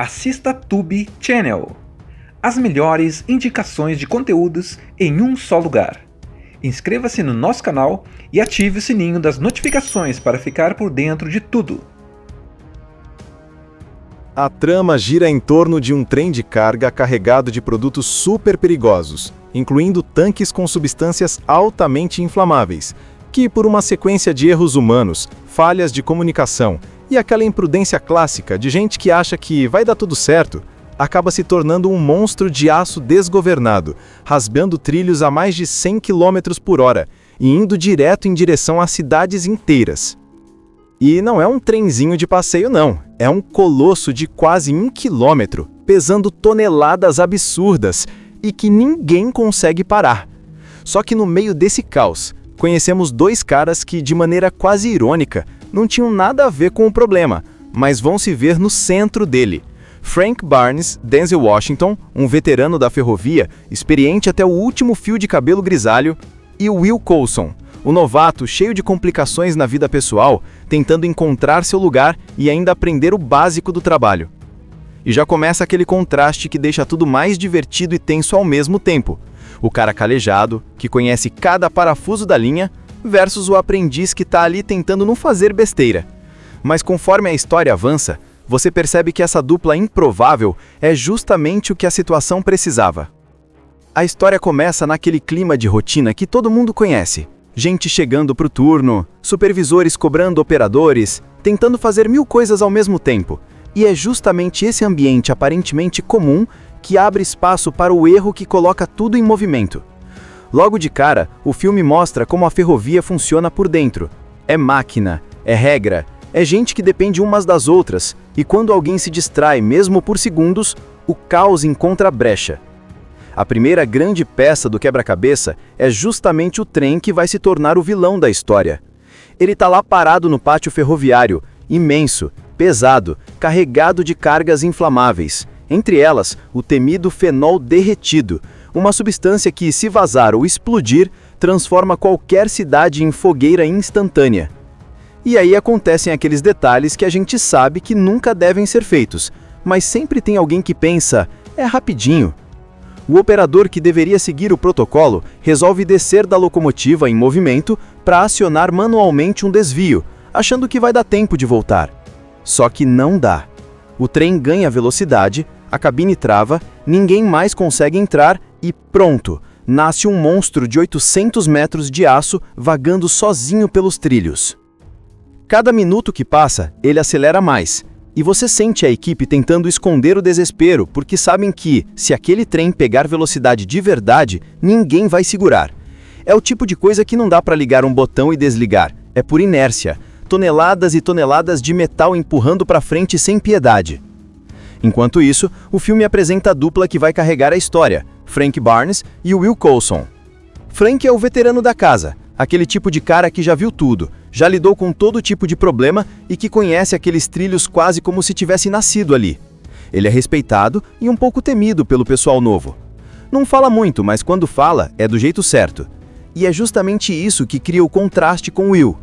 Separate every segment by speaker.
Speaker 1: assista Tube Channel. As melhores indicações de conteúdos em um só lugar. Inscreva-se no nosso canal e ative o sininho das notificações para ficar por dentro de tudo.
Speaker 2: A trama gira em torno de um trem de carga carregado de produtos super perigosos, incluindo tanques com substâncias altamente inflamáveis, que, por uma sequência de erros humanos, falhas de comunicação e aquela imprudência clássica de gente que acha que vai dar tudo certo, acaba se tornando um monstro de aço desgovernado, rasgando trilhos a mais de 100 km por hora e indo direto em direção a cidades inteiras. E não é um trenzinho de passeio não, é um colosso de quase 1 quilômetro, pesando toneladas absurdas e que ninguém consegue parar. Só que no meio desse caos, conhecemos dois caras que, de maneira quase irônica, não tinham nada a ver com o problema, mas vão se ver no centro dele. Frank Barnes, Denzel Washington, um veterano da ferrovia, experiente até o último fio de cabelo grisalho, e Will Coulson, o novato cheio de complicações na vida pessoal, tentando encontrar seu lugar e ainda aprender o básico do trabalho. E já começa aquele contraste que deixa tudo mais divertido e tenso ao mesmo tempo. O cara calejado, que conhece cada parafuso da linha, versus o aprendiz que está ali tentando não fazer besteira. Mas conforme a história avança, você percebe que essa dupla improvável é justamente o que a situação precisava. A história começa naquele clima de rotina que todo mundo conhece. Gente chegando pro turno, supervisores cobrando operadores, tentando fazer 1000 coisas ao mesmo tempo. E é justamente esse ambiente aparentemente comum que abre espaço para o erro que coloca tudo em movimento. Logo de cara, o filme mostra como a ferrovia funciona por dentro. É máquina, é regra, é gente que depende umas das outras, e quando alguém se distrai, mesmo por segundos, o caos encontra brecha. A primeira grande peça do quebra-cabeça é justamente o trem que vai se tornar o vilão da história. Ele está lá parado no pátio ferroviário, imenso, pesado, carregado de cargas inflamáveis, entre elas o temido fenol derretido, uma substância que, se vazar ou explodir, transforma qualquer cidade em fogueira instantânea. E aí acontecem aqueles detalhes que a gente sabe que nunca devem ser feitos, mas sempre tem alguém que pensa, é rapidinho. O operador que deveria seguir o protocolo resolve descer da locomotiva em movimento para acionar manualmente um desvio, achando que vai dar tempo de voltar. Só que não dá. O trem ganha velocidade, a cabine trava, ninguém mais consegue entrar e pronto, nasce um monstro de 800 metros de aço vagando sozinho pelos trilhos. Cada minuto que passa, ele acelera mais. E você sente a equipe tentando esconder o desespero, porque sabem que, se aquele trem pegar velocidade de verdade, ninguém vai segurar. É o tipo de coisa que não dá para ligar um botão e desligar, é por inércia. Toneladas e toneladas de metal empurrando para frente sem piedade. Enquanto isso, o filme apresenta a dupla que vai carregar a história, Frank Barnes e Will Coulson. Frank é o veterano da casa, aquele tipo de cara que já viu tudo, já lidou com todo tipo de problema e que conhece aqueles trilhos quase como se tivesse nascido ali. Ele é respeitado e um pouco temido pelo pessoal novo. Não fala muito, mas quando fala, é do jeito certo. E é justamente isso que cria o contraste com Will.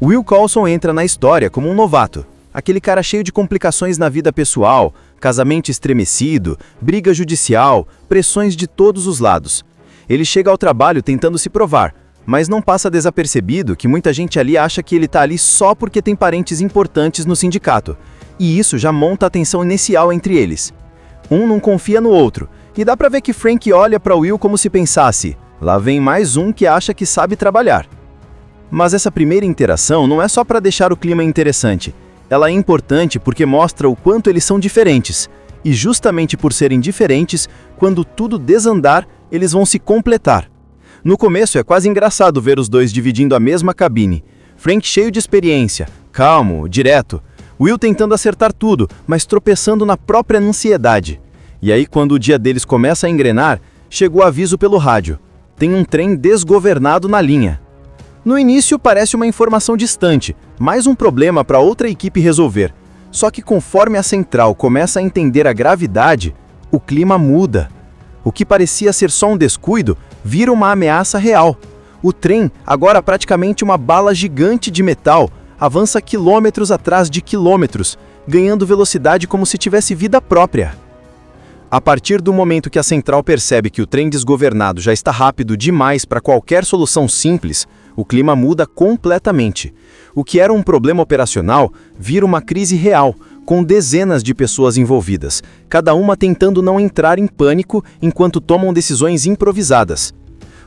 Speaker 2: Will Coulson entra na história como um novato, aquele cara cheio de complicações na vida pessoal, casamento estremecido, briga judicial, pressões de todos os lados. Ele chega ao trabalho tentando se provar, mas não passa desapercebido que muita gente ali acha que ele está ali só porque tem parentes importantes no sindicato, e isso já monta a tensão inicial entre eles. Um não confia no outro, e dá pra ver que Frank olha para Will como se pensasse, lá vem mais um que acha que sabe trabalhar. Mas essa primeira interação não é só para deixar o clima interessante, ela é importante porque mostra o quanto eles são diferentes, e justamente por serem diferentes, quando tudo desandar, eles vão se completar. No começo é quase engraçado ver os dois dividindo a mesma cabine. Frank cheio de experiência, calmo, direto. Will tentando acertar tudo, mas tropeçando na própria ansiedade. E aí quando o dia deles começa a engrenar, chegou o aviso pelo rádio. Tem um trem desgovernado na linha. No início parece uma informação distante, mais um problema para outra equipe resolver. Só que conforme a central começa a entender a gravidade, o clima muda. O que parecia ser só um descuido, vira uma ameaça real. O trem, agora praticamente uma bala gigante de metal, avança quilômetros atrás de quilômetros, ganhando velocidade como se tivesse vida própria. A partir do momento que a central percebe que o trem desgovernado já está rápido demais para qualquer solução simples, o clima muda completamente. O que era um problema operacional vira uma crise real, com dezenas de pessoas envolvidas, cada uma tentando não entrar em pânico enquanto tomam decisões improvisadas.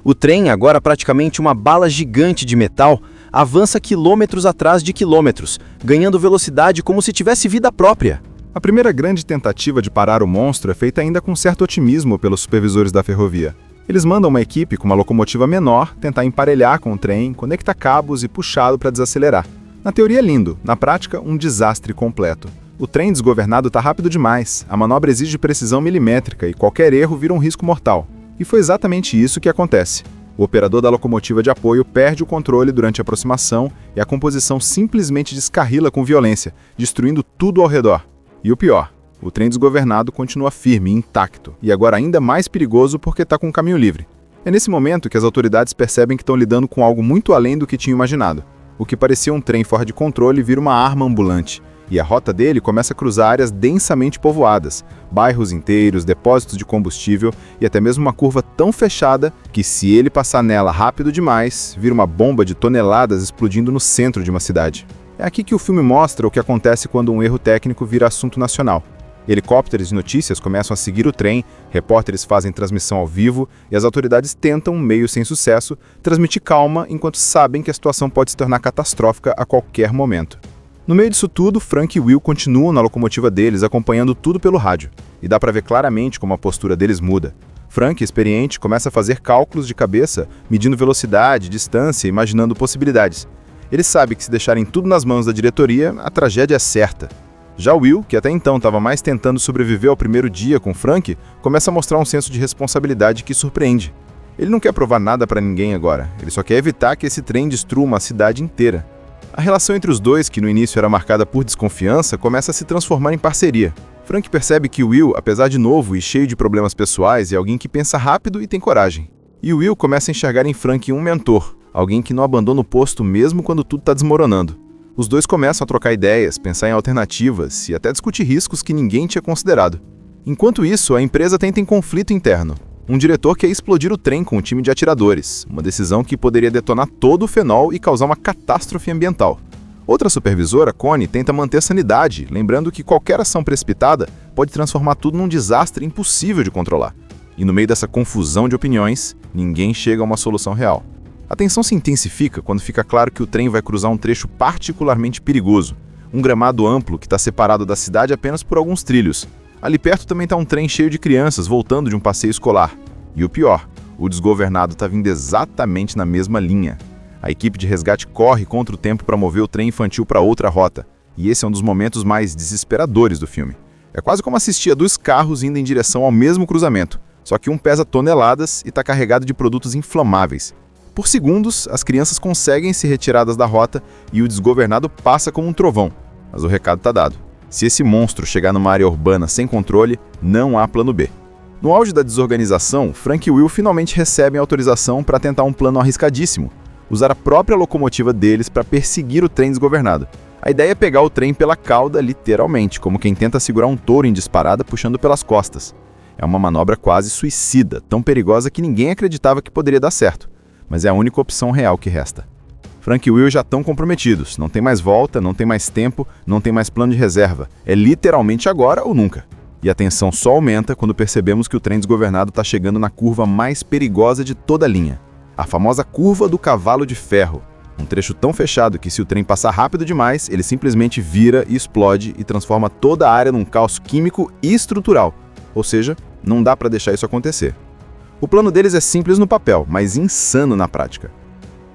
Speaker 2: O trem, agora praticamente uma bala gigante de metal, avança quilômetros atrás de quilômetros, ganhando velocidade como se tivesse vida própria.
Speaker 3: A primeira grande tentativa de parar o monstro é feita ainda com certo otimismo pelos supervisores da ferrovia. Eles mandam uma equipe com uma locomotiva menor tentar emparelhar com o trem, conectar cabos e puxá-lo para desacelerar. Na teoria é lindo, na prática um desastre completo. O trem desgovernado está rápido demais, a manobra exige precisão milimétrica e qualquer erro vira um risco mortal. E foi exatamente isso que acontece. O operador da locomotiva de apoio perde o controle durante a aproximação e a composição simplesmente descarrila com violência, destruindo tudo ao redor. E o pior, o trem desgovernado continua firme e intacto, e agora ainda mais perigoso porque está com o caminho livre. É nesse momento que as autoridades percebem que estão lidando com algo muito além do que tinham imaginado. O que parecia um trem fora de controle vira uma arma ambulante, e a rota dele começa a cruzar áreas densamente povoadas, bairros inteiros, depósitos de combustível e até mesmo uma curva tão fechada que, se ele passar nela rápido demais, vira uma bomba de toneladas explodindo no centro de uma cidade. É aqui que o filme mostra o que acontece quando um erro técnico vira assunto nacional. Helicópteros de notícias começam a seguir o trem, repórteres fazem transmissão ao vivo e as autoridades tentam, meio sem sucesso, transmitir calma enquanto sabem que a situação pode se tornar catastrófica a qualquer momento. No meio disso tudo, Frank e Will continuam na locomotiva deles, acompanhando tudo pelo rádio. E dá para ver claramente como a postura deles muda. Frank, experiente, começa a fazer cálculos de cabeça, medindo velocidade, distância, imaginando possibilidades. Ele sabe que se deixarem tudo nas mãos da diretoria, a tragédia é certa. Já Will, que até então estava mais tentando sobreviver ao primeiro dia com Frank, começa a mostrar um senso de responsabilidade que surpreende. Ele não quer provar nada para ninguém agora, ele só quer evitar que esse trem destrua uma cidade inteira. A relação entre os dois, que no início era marcada por desconfiança, começa a se transformar em parceria. Frank percebe que Will, apesar de novo e cheio de problemas pessoais, é alguém que pensa rápido e tem coragem. E Will começa a enxergar em Frank um mentor, alguém que não abandona o posto mesmo quando tudo está desmoronando. Os dois começam a trocar ideias, pensar em alternativas e até discutir riscos que ninguém tinha considerado. Enquanto isso, a empresa tenta em conflito interno. Um diretor quer explodir o trem com um time de atiradores, uma decisão que poderia detonar todo o fenol e causar uma catástrofe ambiental. Outra supervisora, Connie, tenta manter a sanidade, lembrando que qualquer ação precipitada pode transformar tudo num desastre impossível de controlar. E no meio dessa confusão de opiniões, ninguém chega a uma solução real. A tensão se intensifica quando fica claro que o trem vai cruzar um trecho particularmente perigoso, um gramado amplo que está separado da cidade apenas por alguns trilhos. Ali perto também está um trem cheio de crianças voltando de um passeio escolar. E o pior, o desgovernado está vindo exatamente na mesma linha. A equipe de resgate corre contra o tempo para mover o trem infantil para outra rota. E esse é um dos momentos mais desesperadores do filme. É quase como assistir a 2 carros indo em direção ao mesmo cruzamento, só que um pesa toneladas e está carregado de produtos inflamáveis. Por segundos, as crianças conseguem se retiradas da rota e o desgovernado passa como um trovão. Mas o recado está dado. Se esse monstro chegar numa área urbana sem controle, não há plano B. No auge da desorganização, Frank e Will finalmente recebem autorização para tentar um plano arriscadíssimo, usar a própria locomotiva deles para perseguir o trem desgovernado. A ideia é pegar o trem pela cauda, literalmente, como quem tenta segurar um touro em disparada puxando pelas costas. É uma manobra quase suicida, tão perigosa que ninguém acreditava que poderia dar certo, mas é a única opção real que resta. Frank e Will já estão comprometidos, não tem mais volta, não tem mais tempo, não tem mais plano de reserva. É literalmente agora ou nunca. E a tensão só aumenta quando percebemos que o trem desgovernado está chegando na curva mais perigosa de toda a linha. A famosa curva do cavalo de ferro. Um trecho tão fechado que, se o trem passar rápido demais, ele simplesmente vira e explode e transforma toda a área num caos químico e estrutural. Ou seja, não dá para deixar isso acontecer. O plano deles é simples no papel, mas insano na prática.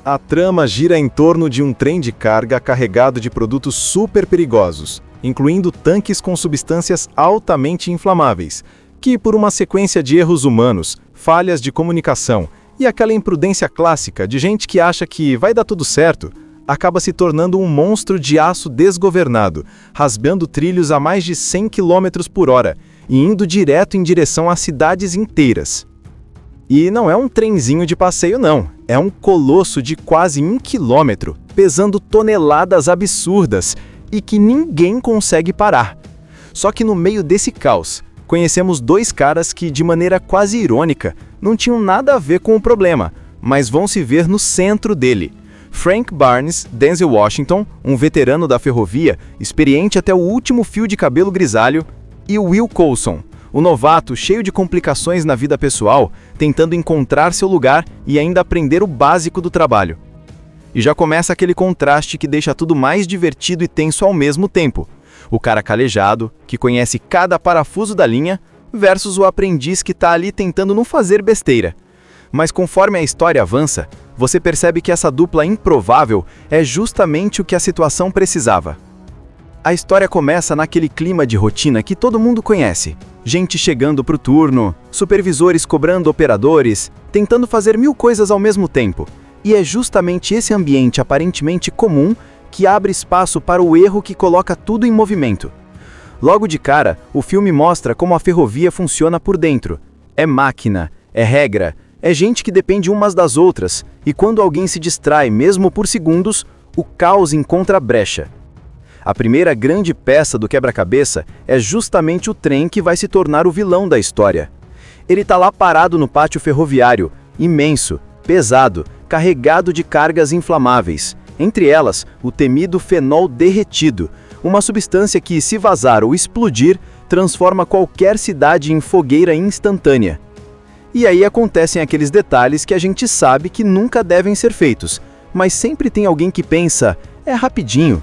Speaker 2: A trama gira em torno de um trem de carga carregado de produtos super perigosos, incluindo tanques com substâncias altamente inflamáveis, que, por uma sequência de erros humanos, falhas de comunicação e aquela imprudência clássica de gente que acha que vai dar tudo certo, acaba se tornando um monstro de aço desgovernado, rasgando trilhos a mais de 100 km por hora e indo direto em direção a cidades inteiras. E não é um trenzinho de passeio não, É um colosso de quase 1 quilômetro, pesando toneladas absurdas e que ninguém consegue parar. Só que no meio desse caos, conhecemos dois caras que, de maneira quase irônica, não tinham nada a ver com o problema, mas vão se ver no centro dele. Frank Barnes, Denzel Washington, um veterano da ferrovia, experiente até o último fio de cabelo grisalho, e Will Coulson, o novato cheio de complicações na vida pessoal, tentando encontrar seu lugar e ainda aprender o básico do trabalho. E já começa aquele contraste que deixa tudo mais divertido e tenso ao mesmo tempo. O cara calejado, que conhece cada parafuso da linha, versus o aprendiz que está ali tentando não fazer besteira. Mas conforme a história avança, você percebe que essa dupla improvável é justamente o que a situação precisava. A história começa naquele clima de rotina que todo mundo conhece. Gente chegando pro turno, supervisores cobrando operadores, tentando fazer 1000 coisas ao mesmo tempo. E é justamente esse ambiente aparentemente comum que abre espaço para o erro que coloca tudo em movimento. Logo de cara, o filme mostra como a ferrovia funciona por dentro. É máquina, é regra, é gente que depende umas das outras, e quando alguém se distrai mesmo por segundos, o caos encontra brecha. A primeira grande peça do quebra-cabeça é justamente o trem que vai se tornar o vilão da história. Ele está lá parado no pátio ferroviário, imenso, pesado, carregado de cargas inflamáveis, entre elas o temido fenol derretido, uma substância que, se vazar ou explodir, transforma qualquer cidade em fogueira instantânea. E aí acontecem aqueles detalhes que a gente sabe que nunca devem ser feitos, mas sempre tem alguém que pensa, é rapidinho.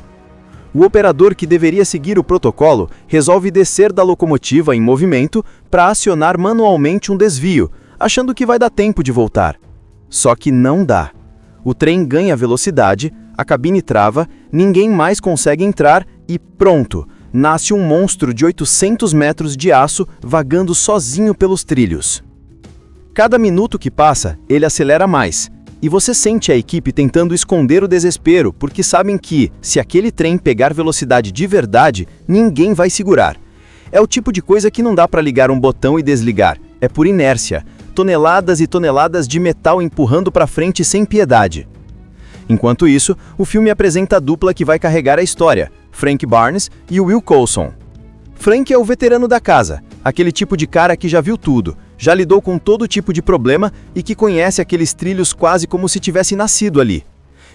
Speaker 2: O operador que deveria seguir o protocolo resolve descer da locomotiva em movimento para acionar manualmente um desvio, achando que vai dar tempo de voltar. Só que não dá. O trem ganha velocidade, a cabine trava, ninguém mais consegue entrar e pronto, nasce um monstro de 800 metros de aço vagando sozinho pelos trilhos. Cada minuto que passa, ele acelera mais, e você sente a equipe tentando esconder o desespero, porque sabem que, se aquele trem pegar velocidade de verdade, ninguém vai segurar. É o tipo de coisa que não dá para ligar um botão e desligar, é por inércia, toneladas e toneladas de metal empurrando para frente sem piedade. Enquanto isso, o filme apresenta a dupla que vai carregar a história, Frank Barnes e Will Coulson. Frank é o veterano da casa, aquele tipo de cara que já viu tudo, já lidou com todo tipo de problema e que conhece aqueles trilhos quase como se tivesse nascido ali.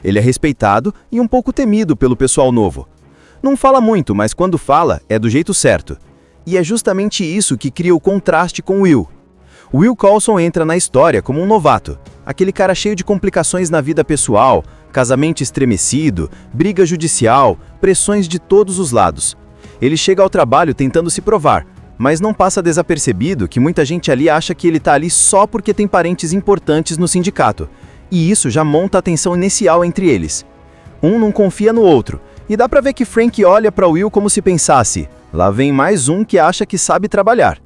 Speaker 2: Ele é respeitado e um pouco temido pelo pessoal novo. Não fala muito, mas quando fala, é do jeito certo. E é justamente isso que cria o contraste com Will. Will Coulson entra na história como um novato, aquele cara cheio de complicações na vida pessoal, casamento estremecido, briga judicial, pressões de todos os lados. Ele chega ao trabalho tentando se provar, mas não passa desapercebido que muita gente ali acha que ele está ali só porque tem parentes importantes no sindicato, e isso já monta a tensão inicial entre eles. Um não confia no outro, e dá pra ver que Frank olha para Will como se pensasse, lá vem mais um que acha que sabe trabalhar.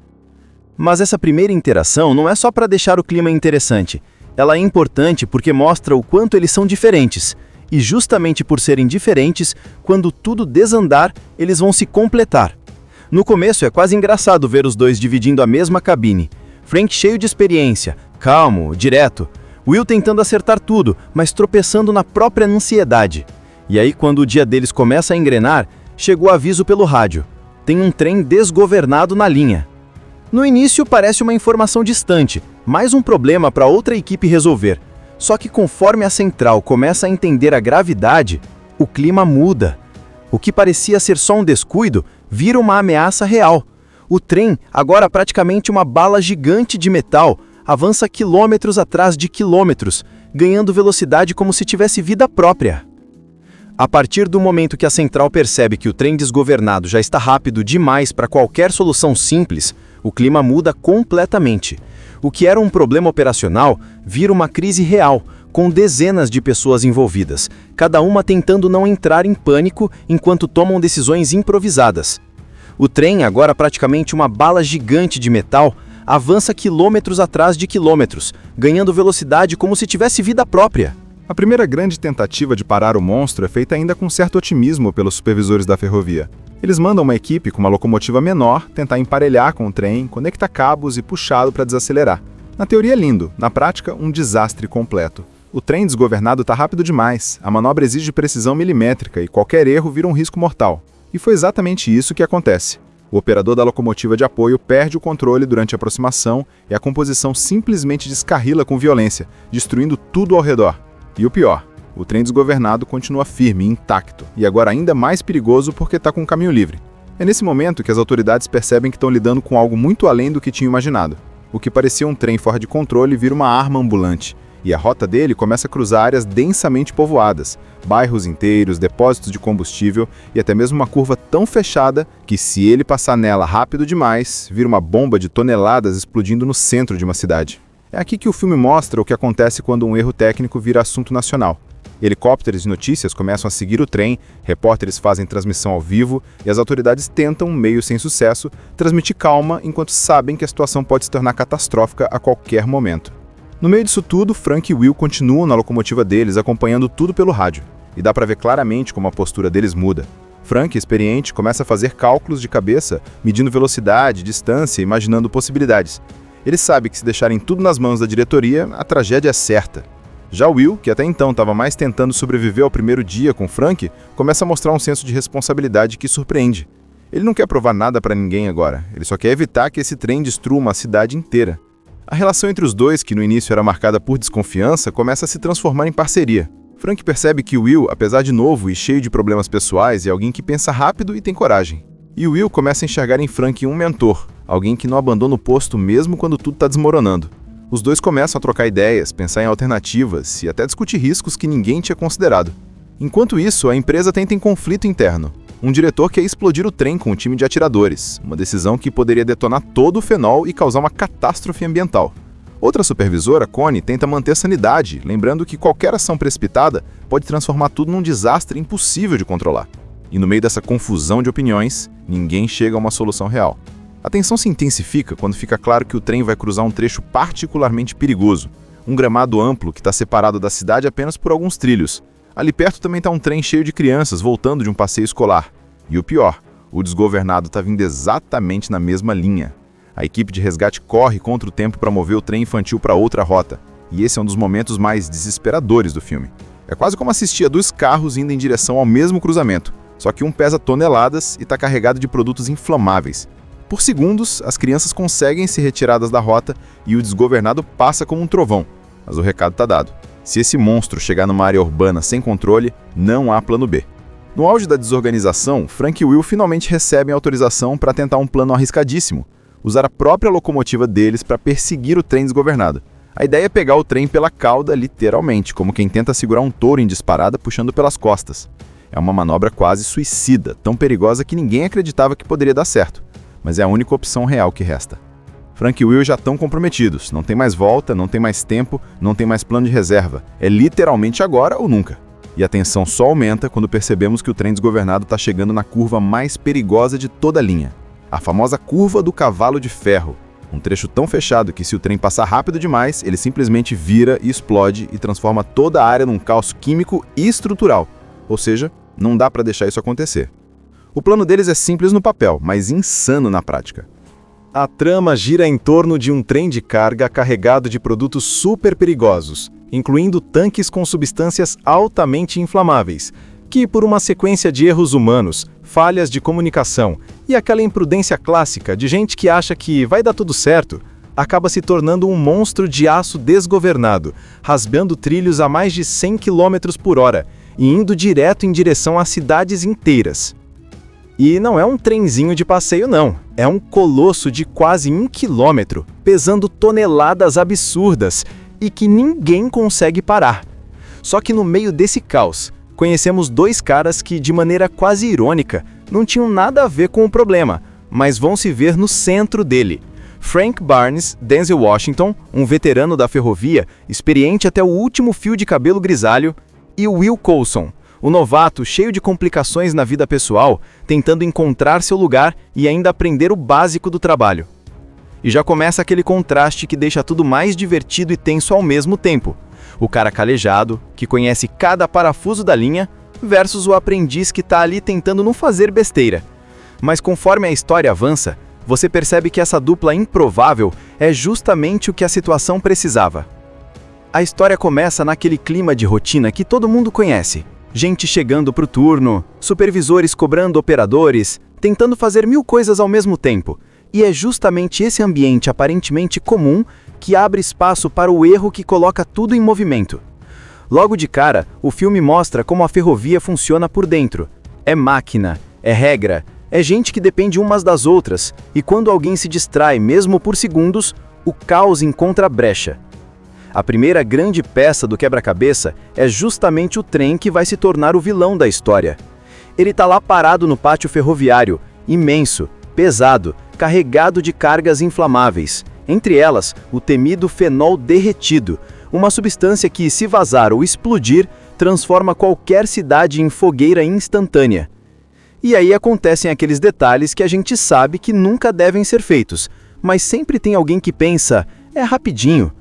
Speaker 2: Mas essa primeira interação não é só para deixar o clima interessante, ela é importante porque mostra o quanto eles são diferentes, e justamente por serem diferentes, quando tudo desandar, eles vão se completar. No começo é quase engraçado ver os dois dividindo a mesma cabine. Frank cheio de experiência, calmo, direto. Will tentando acertar tudo, mas tropeçando na própria ansiedade. E aí quando o dia deles começa a engrenar, chegou o aviso pelo rádio. Tem um trem desgovernado na linha. No início parece uma informação distante, mais um problema para outra equipe resolver. Só que conforme a central começa a entender a gravidade, o clima muda. O que parecia ser só um descuido, vira uma ameaça real. O trem, agora praticamente uma bala gigante de metal, avança quilômetros atrás de quilômetros, ganhando velocidade como se tivesse vida própria. A partir do momento que a central percebe que o trem desgovernado já está rápido demais para qualquer solução simples, o clima muda completamente. O que era um problema operacional vira uma crise real, com dezenas de pessoas envolvidas, cada uma tentando não entrar em pânico enquanto tomam decisões improvisadas. O trem, agora praticamente uma bala gigante de metal, avança quilômetros atrás de quilômetros, ganhando velocidade como se tivesse vida própria.
Speaker 3: A primeira grande tentativa de parar o monstro é feita ainda com certo otimismo pelos supervisores da ferrovia. Eles mandam uma equipe com uma locomotiva menor tentar emparelhar com o trem, conectar cabos e puxá-lo para desacelerar. Na teoria é lindo, na prática um desastre completo. O trem desgovernado está rápido demais, a manobra exige precisão milimétrica e qualquer erro vira um risco mortal. E foi exatamente isso que acontece. O operador da locomotiva de apoio perde o controle durante a aproximação e a composição simplesmente descarrila com violência, destruindo tudo ao redor. E o pior, o trem desgovernado continua firme e intacto, e agora ainda mais perigoso porque está com o caminho livre. É nesse momento que as autoridades percebem que estão lidando com algo muito além do que tinham imaginado. O que parecia um trem fora de controle vira uma arma ambulante, e a rota dele começa a cruzar áreas densamente povoadas, bairros inteiros, depósitos de combustível e até mesmo uma curva tão fechada que, se ele passar nela rápido demais, vira uma bomba de toneladas explodindo no centro de uma cidade. É aqui que o filme mostra o que acontece quando um erro técnico vira assunto nacional. Helicópteros de notícias começam a seguir o trem, repórteres fazem transmissão ao vivo e as autoridades tentam, meio sem sucesso, transmitir calma enquanto sabem que a situação pode se tornar catastrófica a qualquer momento. No meio disso tudo, Frank e Will continuam na locomotiva deles, acompanhando tudo pelo rádio. E dá para ver claramente como a postura deles muda. Frank, experiente, começa a fazer cálculos de cabeça, medindo velocidade, distância, imaginando possibilidades. Ele sabe que se deixarem tudo nas mãos da diretoria, a tragédia é certa. Já Will, que até então estava mais tentando sobreviver ao primeiro dia com Frank, começa a mostrar um senso de responsabilidade que surpreende. Ele não quer provar nada para ninguém agora, ele só quer evitar que esse trem destrua uma cidade inteira. A relação entre os dois, que no início era marcada por desconfiança, começa a se transformar em parceria. Frank percebe que Will, apesar de novo e cheio de problemas pessoais, é alguém que pensa rápido e tem coragem. E Will começa a enxergar em Frank um mentor, alguém que não abandona o posto mesmo quando tudo está desmoronando. Os dois começam a trocar ideias, pensar em alternativas e até discutir riscos que ninguém tinha considerado. Enquanto isso, a empresa entra em conflito interno. Um diretor quer explodir o trem com um time de atiradores, uma decisão que poderia detonar todo o fenol e causar uma catástrofe ambiental. Outra supervisora, Connie, tenta manter a sanidade, lembrando que qualquer ação precipitada pode transformar tudo num desastre impossível de controlar. E no meio dessa confusão de opiniões, ninguém chega a uma solução real. A tensão se intensifica quando fica claro que o trem vai cruzar um trecho particularmente perigoso, um gramado amplo que está separado da cidade apenas por alguns trilhos. Ali perto também está um trem cheio de crianças voltando de um passeio escolar. E o pior, o desgovernado está vindo exatamente na mesma linha. A equipe de resgate corre contra o tempo para mover o trem infantil para outra rota, e esse é um dos momentos mais desesperadores do filme. É quase como assistir a 2 carros indo em direção ao mesmo cruzamento, só que um pesa toneladas e está carregado de produtos inflamáveis. Por segundos, as crianças conseguem ser retiradas da rota e o desgovernado passa como um trovão, mas o recado está dado. Se esse monstro chegar numa área urbana sem controle, não há plano B. No auge da desorganização, Frank e Will finalmente recebem autorização para tentar um plano arriscadíssimo, usar a própria locomotiva deles para perseguir o trem desgovernado. A ideia é pegar o trem pela cauda, literalmente, como quem tenta segurar um touro em disparada puxando pelas costas. É uma manobra quase suicida, tão perigosa que ninguém acreditava que poderia dar certo, mas é a única opção real que resta. Frank e Will já estão comprometidos, não tem mais volta, não tem mais tempo, não tem mais plano de reserva. É literalmente agora ou nunca. E a tensão só aumenta quando percebemos que o trem desgovernado está chegando na curva mais perigosa de toda a linha. A famosa curva do cavalo de ferro. Um trecho tão fechado que, se o trem passar rápido demais, ele simplesmente vira e explode e transforma toda a área num caos químico e estrutural. Ou seja, não dá para deixar isso acontecer. O plano deles é simples no papel, mas insano na prática.
Speaker 2: A trama gira em torno de um trem de carga carregado de produtos super perigosos, incluindo tanques com substâncias altamente inflamáveis, que, por uma sequência de erros humanos, falhas de comunicação e aquela imprudência clássica de gente que acha que vai dar tudo certo, acaba se tornando um monstro de aço desgovernado, rasgando trilhos a mais de 100 km por hora e indo direto em direção a cidades inteiras. E não é um trenzinho de passeio não, é um colosso de quase 1 quilômetro, pesando toneladas absurdas e que ninguém consegue parar. Só que no meio desse caos, conhecemos 2 caras que, de maneira quase irônica, não tinham nada a ver com o problema, mas vão se ver no centro dele. Frank Barnes, Denzel Washington, um veterano da ferrovia, experiente até o último fio de cabelo grisalho, e Will Coulson, o novato cheio de complicações na vida pessoal, tentando encontrar seu lugar e ainda aprender o básico do trabalho. E já começa aquele contraste que deixa tudo mais divertido e tenso ao mesmo tempo. O cara calejado, que conhece cada parafuso da linha, versus o aprendiz que está ali tentando não fazer besteira. Mas conforme a história avança, você percebe que essa dupla improvável é justamente o que a situação precisava. A história começa naquele clima de rotina que todo mundo conhece. Gente chegando pro turno, supervisores cobrando operadores, tentando fazer 1000 coisas ao mesmo tempo. E é justamente esse ambiente aparentemente comum que abre espaço para o erro que coloca tudo em movimento. Logo de cara, o filme mostra como a ferrovia funciona por dentro. É máquina, é regra, é gente que depende umas das outras, e quando alguém se distrai, mesmo por segundos, o caos encontra brecha. A primeira grande peça do quebra-cabeça é justamente o trem que vai se tornar o vilão da história. Ele está lá parado no pátio ferroviário, imenso, pesado, carregado de cargas inflamáveis, entre elas o temido fenol derretido, uma substância que, se vazar ou explodir, transforma qualquer cidade em fogueira instantânea. E aí acontecem aqueles detalhes que a gente sabe que nunca devem ser feitos, mas sempre tem alguém que pensa, é rapidinho.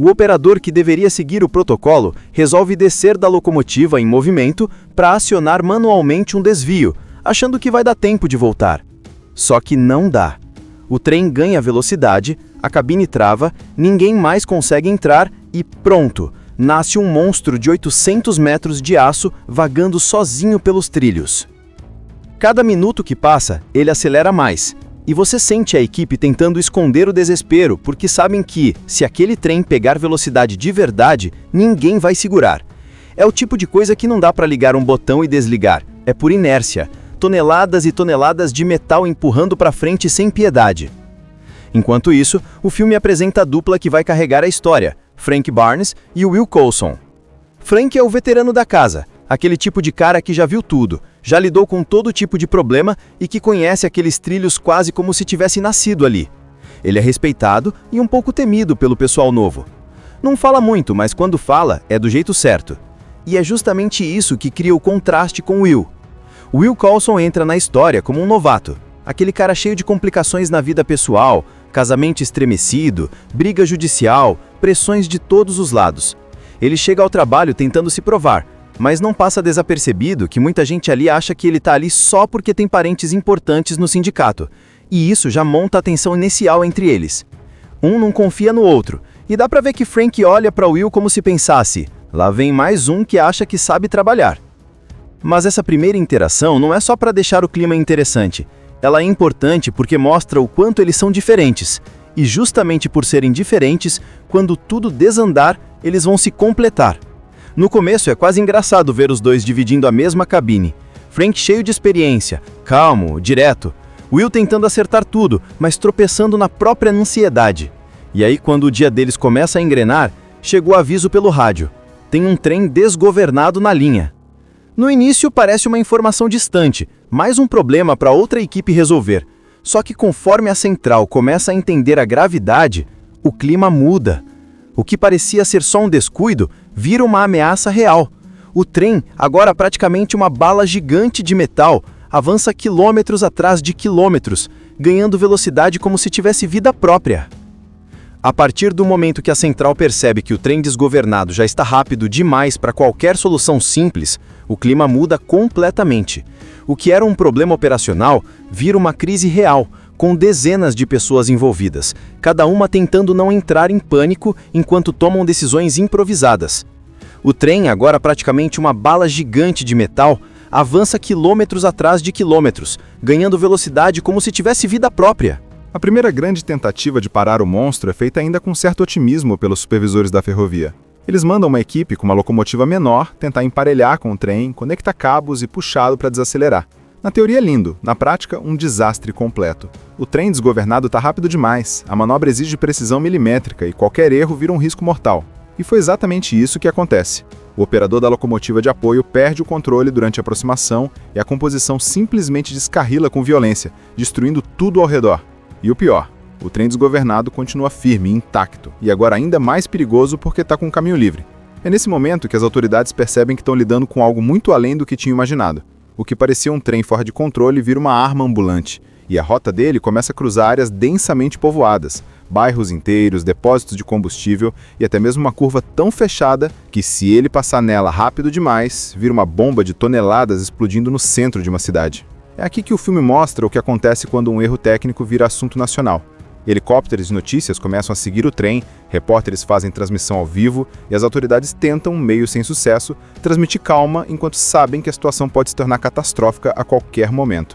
Speaker 2: O operador que deveria seguir o protocolo resolve descer da locomotiva em movimento para acionar manualmente um desvio, achando que vai dar tempo de voltar. Só que não dá. O trem ganha velocidade, a cabine trava, ninguém mais consegue entrar e pronto! Nasce um monstro de 800 metros de aço vagando sozinho pelos trilhos. Cada minuto que passa, ele acelera mais. E você sente a equipe tentando esconder o desespero, porque sabem que, se aquele trem pegar velocidade de verdade, ninguém vai segurar. É o tipo de coisa que não dá para ligar um botão e desligar, é por inércia. Toneladas e toneladas de metal empurrando para frente sem piedade. Enquanto isso, o filme apresenta a dupla que vai carregar a história, Frank Barnes e Will Coulson. Frank é o veterano da casa, aquele tipo de cara que já viu tudo, já lidou com todo tipo de problema e que conhece aqueles trilhos quase como se tivesse nascido ali. Ele é respeitado e um pouco temido pelo pessoal novo. Não fala muito, mas quando fala, é do jeito certo. E é justamente isso que cria o contraste com Will. Will Coulson entra na história como um novato, aquele cara cheio de complicações na vida pessoal, casamento estremecido, briga judicial, pressões de todos os lados. Ele chega ao trabalho tentando se provar, mas não passa desapercebido que muita gente ali acha que ele tá ali só porque tem parentes importantes no sindicato, e isso já monta a tensão inicial entre eles. Um não confia no outro, e dá pra ver que Frank olha pra Will como se pensasse, lá vem mais um que acha que sabe trabalhar. Mas essa primeira interação não é só pra deixar o clima interessante, ela é importante porque mostra o quanto eles são diferentes, e justamente por serem diferentes, quando tudo desandar, eles vão se completar. No começo é quase engraçado ver os dois dividindo a mesma cabine. Frank cheio de experiência, calmo, direto. Will tentando acertar tudo, mas tropeçando na própria ansiedade. E aí quando o dia deles começa a engrenar, chegou o aviso pelo rádio. Tem um trem desgovernado na linha. No início parece uma informação distante, mais um problema para outra equipe resolver. Só que conforme a central começa a entender a gravidade, o clima muda. O que parecia ser só um descuido, vira uma ameaça real. O trem, agora praticamente uma bala gigante de metal, avança quilômetros atrás de quilômetros, ganhando velocidade como se tivesse vida própria. A partir do momento que a central percebe que o trem desgovernado já está rápido demais para qualquer solução simples, o clima muda completamente. O que era um problema operacional vira uma crise real, com dezenas de pessoas envolvidas, cada uma tentando não entrar em pânico enquanto tomam decisões improvisadas. O trem, agora praticamente uma bala gigante de metal, avança quilômetros atrás de quilômetros, ganhando velocidade como se tivesse vida própria.
Speaker 3: A primeira grande tentativa de parar o monstro é feita ainda com certo otimismo pelos supervisores da ferrovia. Eles mandam uma equipe com uma locomotiva menor tentar emparelhar com o trem, conectar cabos e puxá-lo para desacelerar. Na teoria é lindo, na prática um desastre completo. O trem desgovernado está rápido demais, a manobra exige precisão milimétrica e qualquer erro vira um risco mortal. E foi exatamente isso que acontece. O operador da locomotiva de apoio perde o controle durante a aproximação e a composição simplesmente descarrila com violência, destruindo tudo ao redor. E o pior, o trem desgovernado continua firme, intacto, e agora ainda mais perigoso porque está com o caminho livre. É nesse momento que as autoridades percebem que estão lidando com algo muito além do que tinham imaginado. O que parecia um trem fora de controle vira uma arma ambulante, e a rota dele começa a cruzar áreas densamente povoadas, bairros inteiros, depósitos de combustível e até mesmo uma curva tão fechada que, se ele passar nela rápido demais, vira uma bomba de toneladas explodindo no centro de uma cidade. É aqui que o filme mostra o que acontece quando um erro técnico vira assunto nacional. Helicópteros de notícias começam a seguir o trem, repórteres fazem transmissão ao vivo e as autoridades tentam, meio sem sucesso, transmitir calma enquanto sabem que a situação pode se tornar catastrófica a qualquer momento.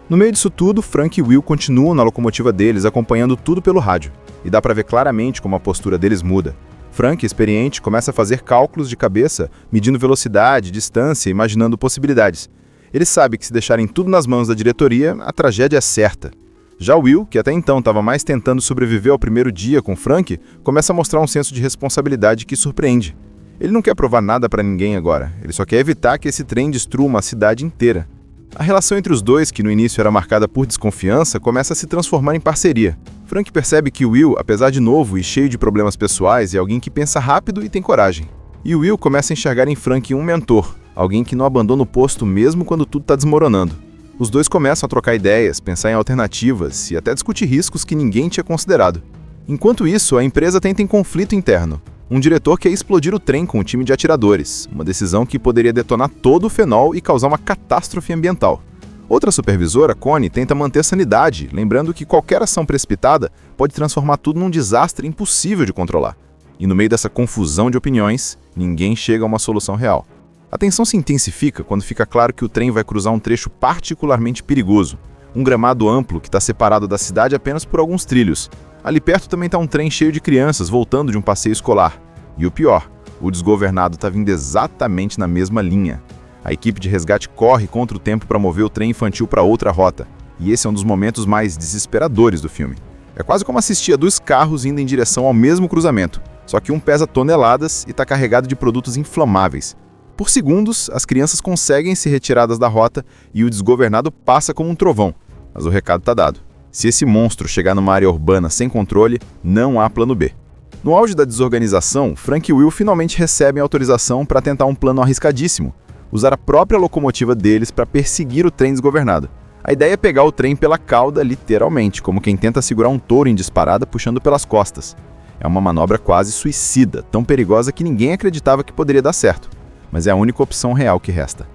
Speaker 3: No meio disso tudo, Frank e Will continuam na locomotiva deles, acompanhando tudo pelo rádio, e dá para ver claramente como a postura deles muda. Frank, experiente, começa a fazer cálculos de cabeça, medindo velocidade, distância, imaginando possibilidades. Ele sabe que se deixarem tudo nas mãos da diretoria, a tragédia é certa. Já Will, que até então estava mais tentando sobreviver ao primeiro dia com Frank, começa a mostrar um senso de responsabilidade que surpreende. Ele não quer provar nada para ninguém agora, ele só quer evitar que esse trem destrua uma cidade inteira. A relação entre os dois, que no início era marcada por desconfiança, começa a se transformar em parceria. Frank percebe que Will, apesar de novo e cheio de problemas pessoais, é alguém que pensa rápido e tem coragem. E Will começa a enxergar em Frank um mentor, alguém que não abandona o posto mesmo quando tudo está desmoronando. Os dois começam a trocar ideias, pensar em alternativas e até discutir riscos que ninguém tinha considerado. Enquanto isso, a empresa tenta em conflito interno. Um diretor quer explodir o trem com um time de atiradores, uma decisão que poderia detonar todo o fenol e causar uma catástrofe ambiental. Outra supervisora, Connie, tenta manter sanidade, lembrando que qualquer ação precipitada pode transformar tudo num desastre impossível de controlar. E no meio dessa confusão de opiniões, ninguém chega a uma solução real. A tensão se intensifica quando fica claro que o trem vai cruzar um trecho particularmente perigoso, um gramado amplo que está separado da cidade apenas por alguns trilhos. Ali perto também está um trem cheio de crianças voltando de um passeio escolar. E o pior, o desgovernado está vindo exatamente na mesma linha. A equipe de resgate corre contra o tempo para mover o trem infantil para outra rota, e esse é um dos momentos mais desesperadores do filme. É quase como assistir a 2 carros indo em direção ao mesmo cruzamento, só que um pesa toneladas e está carregado de produtos inflamáveis. Por segundos, as crianças conseguem ser retiradas da rota e o desgovernado passa como um trovão, mas o recado está dado. Se esse monstro chegar numa área urbana sem controle, não há plano B. No auge da desorganização, Frank e Will finalmente recebem autorização para tentar um plano arriscadíssimo, usar a própria locomotiva deles para perseguir o trem desgovernado. A ideia é pegar o trem pela cauda, literalmente, como quem tenta segurar um touro em disparada puxando pelas costas. É uma manobra quase suicida, tão perigosa que ninguém acreditava que poderia dar certo. Mas é a única opção real que resta.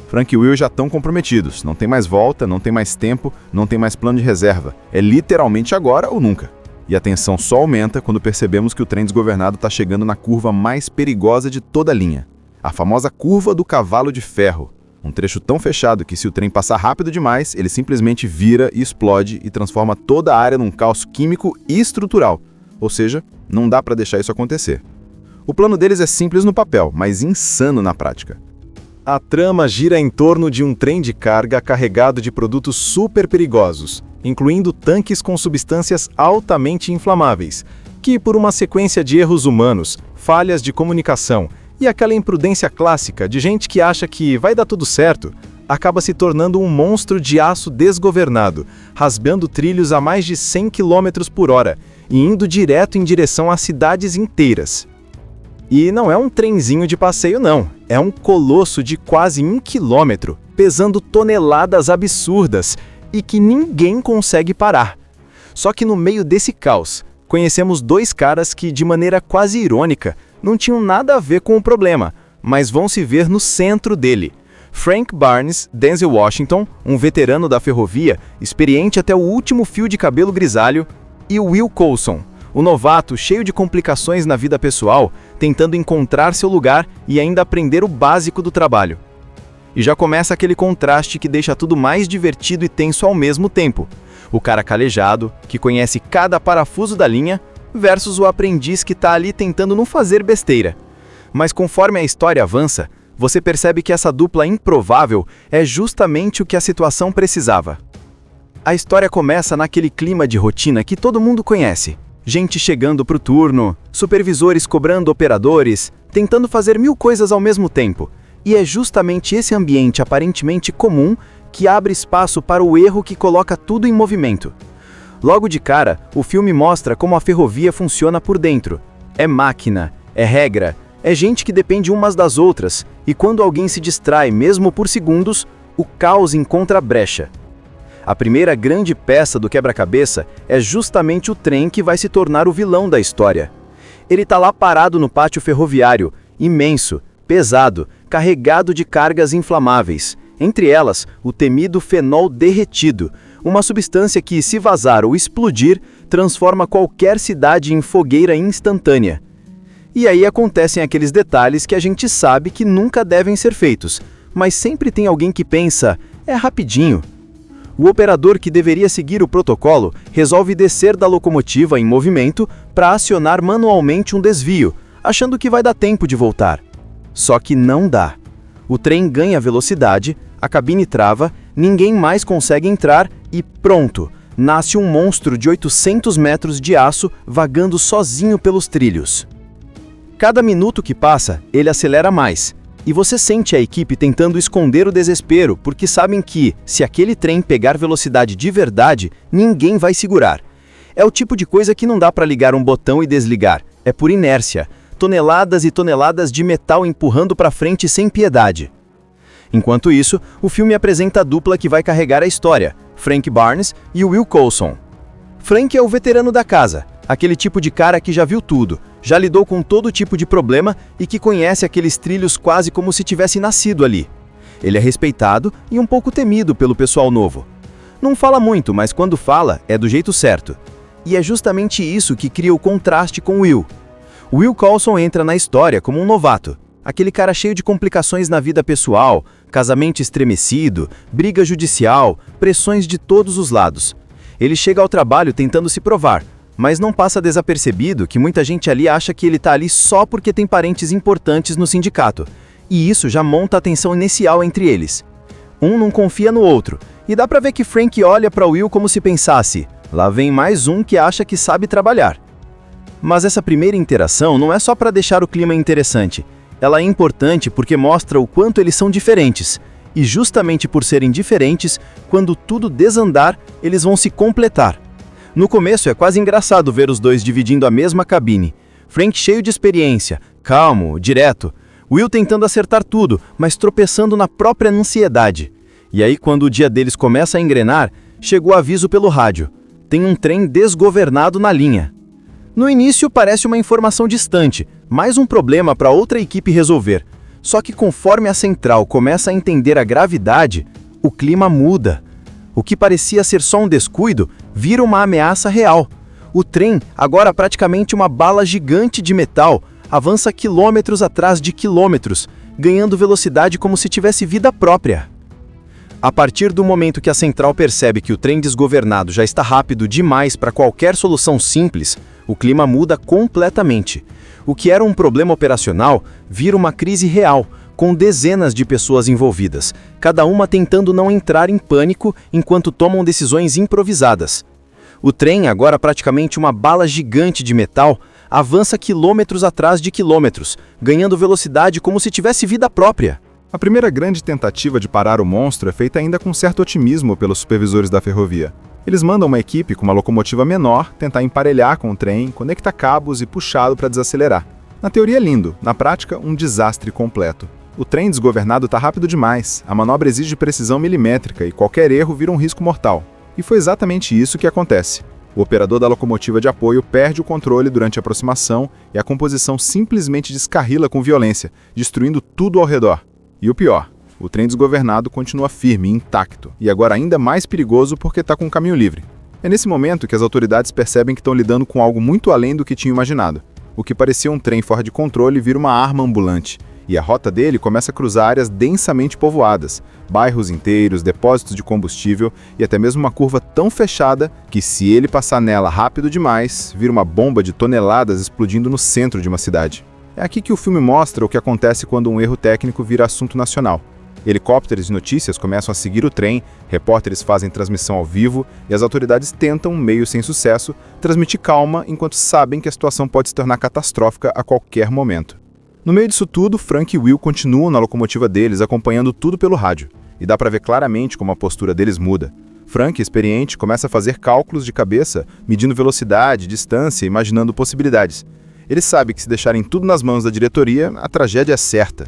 Speaker 3: Frank e Will já estão comprometidos, não tem mais volta, não tem mais tempo, não tem mais plano de reserva. É literalmente agora ou nunca. E a tensão só aumenta quando percebemos que o trem desgovernado está chegando na curva mais perigosa de toda a linha. A famosa curva do cavalo de ferro. Um trecho tão fechado que se o trem passar rápido demais, ele simplesmente vira e explode e transforma toda a área num caos químico e estrutural. Ou seja, não dá para deixar isso acontecer. O plano deles é simples no papel, mas insano na prática.
Speaker 2: A trama gira em torno de um trem de carga carregado de produtos super perigosos, incluindo tanques com substâncias altamente inflamáveis, que, por uma sequência de erros humanos, falhas de comunicação e aquela imprudência clássica de gente que acha que vai dar tudo certo, acaba se tornando um monstro de aço desgovernado, rasgando trilhos a mais de 100 km por hora e indo direto em direção a cidades inteiras. E não é um trenzinho de passeio não, é um colosso de quase 1 quilômetro, pesando toneladas absurdas e que ninguém consegue parar. Só que no meio desse caos, conhecemos 2 caras que, de maneira quase irônica, não tinham nada a ver com o problema, mas vão se ver no centro dele. Frank Barnes, Denzel Washington, um veterano da ferrovia, experiente até o último fio de cabelo grisalho, e Will Coulson, o novato cheio de complicações na vida pessoal, tentando encontrar seu lugar e ainda aprender o básico do trabalho. E já começa aquele contraste que deixa tudo mais divertido e tenso ao mesmo tempo. O cara calejado, que conhece cada parafuso da linha, versus o aprendiz que está ali tentando não fazer besteira. Mas conforme a história avança, você percebe que essa dupla improvável é justamente o que a situação precisava. A história começa naquele clima de rotina que todo mundo conhece. Gente chegando pro turno, supervisores cobrando operadores, tentando fazer 1000 coisas ao mesmo tempo. E é justamente esse ambiente aparentemente comum que abre espaço para o erro que coloca tudo em movimento. Logo de cara, o filme mostra como a ferrovia funciona por dentro. É máquina, é regra, é gente que depende umas das outras, e quando alguém se distrai mesmo por segundos, o caos encontra brecha. A primeira grande peça do quebra-cabeça é justamente o trem que vai se tornar o vilão da história. Ele está lá parado no pátio ferroviário, imenso, pesado, carregado de cargas inflamáveis, entre elas o temido fenol derretido, uma substância que, se vazar ou explodir, transforma qualquer cidade em fogueira instantânea. E aí acontecem aqueles detalhes que a gente sabe que nunca devem ser feitos, mas sempre tem alguém que pensa, é rapidinho. O operador que deveria seguir o protocolo resolve descer da locomotiva em movimento para acionar manualmente um desvio, achando que vai dar tempo de voltar. Só que não dá. O trem ganha velocidade, a cabine trava, ninguém mais consegue entrar e pronto! Nasce um monstro de 800 metros de aço vagando sozinho pelos trilhos. Cada minuto que passa, ele acelera mais. E você sente a equipe tentando esconder o desespero, porque sabem que, se aquele trem pegar velocidade de verdade, ninguém vai segurar. É o tipo de coisa que não dá para ligar um botão e desligar, é por inércia. Toneladas e toneladas de metal empurrando para frente sem piedade. Enquanto isso, o filme apresenta a dupla que vai carregar a história, Frank Barnes e Will Coulson. Frank é o veterano da casa, aquele tipo de cara que já viu tudo, já lidou com todo tipo de problema e que conhece aqueles trilhos quase como se tivesse nascido ali. Ele é respeitado e um pouco temido pelo pessoal novo. Não fala muito, mas quando fala, é do jeito certo. E é justamente isso que cria o contraste com Will. Will Coulson entra na história como um novato, aquele cara cheio de complicações na vida pessoal, casamento estremecido, briga judicial, pressões de todos os lados. Ele chega ao trabalho tentando se provar, mas não passa desapercebido que muita gente ali acha que ele tá ali só porque tem parentes importantes no sindicato, e isso já monta a tensão inicial entre eles. Um não confia no outro, e dá pra ver que Frank olha pra Will como se pensasse, lá vem mais um que acha que sabe trabalhar. Mas essa primeira interação não é só para deixar o clima interessante. Ela é importante porque mostra o quanto eles são diferentes. E justamente por serem diferentes, quando tudo desandar, eles vão se completar. No começo é quase engraçado ver os dois dividindo a mesma cabine. Frank cheio de experiência, calmo, direto. Will tentando acertar tudo, mas tropeçando na própria ansiedade. E aí quando o dia deles começa a engrenar, chegou o aviso pelo rádio. Tem um trem desgovernado na linha. No início parece uma informação distante, mais um problema para outra equipe resolver. Só que conforme a central começa a entender a gravidade, o clima muda. O que parecia ser só um descuido, vira uma ameaça real. O trem, agora praticamente uma bala gigante de metal, avança quilômetros atrás de quilômetros, ganhando velocidade como se tivesse vida própria. A partir do momento que a central percebe que o trem desgovernado já está rápido demais para qualquer solução simples, o clima muda completamente. O que era um problema operacional vira uma crise real, com dezenas de pessoas envolvidas, cada uma tentando não entrar em pânico enquanto tomam decisões improvisadas. O trem, agora praticamente uma bala gigante de metal, avança quilômetros atrás de quilômetros, ganhando velocidade como se tivesse vida própria.
Speaker 3: A primeira grande tentativa de parar o monstro é feita ainda com certo otimismo pelos supervisores da ferrovia. Eles mandam uma equipe com uma locomotiva menor tentar emparelhar com o trem, conectar cabos e puxá-lo para desacelerar. Na teoria é lindo, na prática um desastre completo. O trem desgovernado está rápido demais, a manobra exige precisão milimétrica e qualquer erro vira um risco mortal. E foi exatamente isso que acontece. O operador da locomotiva de apoio perde o controle durante a aproximação e a composição simplesmente descarrila com violência, destruindo tudo ao redor. E o pior, o trem desgovernado continua firme, intacto, e agora ainda mais perigoso porque está com o caminho livre. É nesse momento que as autoridades percebem que estão lidando com algo muito além do que tinham imaginado. O que parecia um trem fora de controle vira uma arma ambulante, e a rota dele começa a cruzar áreas densamente povoadas, bairros inteiros, depósitos de combustível e até mesmo uma curva tão fechada que, se ele passar nela rápido demais, vira uma bomba de toneladas explodindo no centro de uma cidade. É aqui que o filme mostra o que acontece quando um erro técnico vira assunto nacional. Helicópteros de notícias começam a seguir o trem, repórteres fazem transmissão ao vivo e as autoridades tentam, meio sem sucesso, transmitir calma enquanto sabem que a situação pode se tornar catastrófica a qualquer momento. No meio disso tudo, Frank e Will continuam na locomotiva deles, acompanhando tudo pelo rádio. E dá para ver claramente como a postura deles muda. Frank, experiente, começa a fazer cálculos de cabeça, medindo velocidade, distância, imaginando possibilidades. Ele sabe que se deixarem tudo nas mãos da diretoria, a tragédia é certa.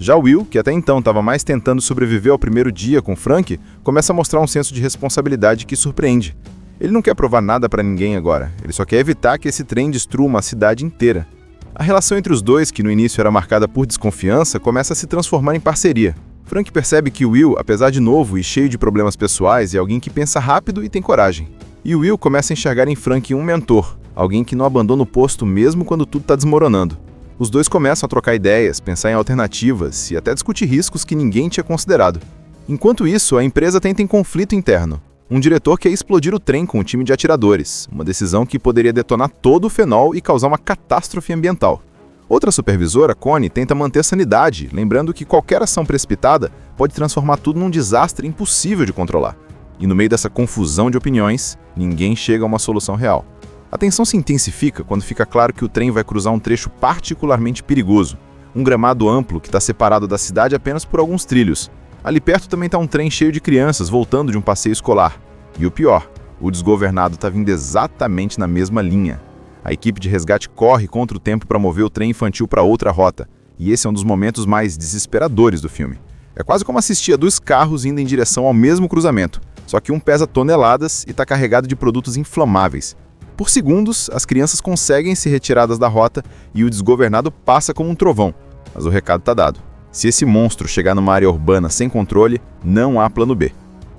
Speaker 3: Já Will, que até então estava mais tentando sobreviver ao primeiro dia com Frank, começa a mostrar um senso de responsabilidade que surpreende. Ele não quer provar nada para ninguém agora, ele só quer evitar que esse trem destrua uma cidade inteira. A relação entre os dois, que no início era marcada por desconfiança, começa a se transformar em parceria. Frank percebe que Will, apesar de novo e cheio de problemas pessoais, é alguém que pensa rápido e tem coragem. E Will começa a enxergar em Frank um mentor, alguém que não abandona o posto mesmo quando tudo está desmoronando. Os dois começam a trocar ideias, pensar em alternativas e até discutir riscos que ninguém tinha considerado. Enquanto isso, a empresa tenta em conflito interno. Um diretor quer explodir o trem com um time de atiradores, uma decisão que poderia detonar todo o fenol e causar uma catástrofe ambiental. Outra supervisora, Connie, tenta manter a sanidade, lembrando que qualquer ação precipitada pode transformar tudo num desastre impossível de controlar. E no meio dessa confusão de opiniões, ninguém chega a uma solução real. A tensão se intensifica quando fica claro que o trem vai cruzar um trecho particularmente perigoso, um gramado amplo que está separado da cidade apenas por alguns trilhos. Ali perto também está um trem cheio de crianças voltando de um passeio escolar. E o pior, o desgovernado está vindo exatamente na mesma linha. A equipe de resgate corre contra o tempo para mover o trem infantil para outra rota, e esse é um dos momentos mais desesperadores do filme. É quase como assistir a 2 carros indo em direção ao mesmo cruzamento, só que um pesa toneladas e está carregado de produtos inflamáveis. Por segundos, as crianças conseguem ser retiradas da rota e o desgovernado passa como um trovão. Mas o recado está dado. Se esse monstro chegar numa área urbana sem controle, não há plano B.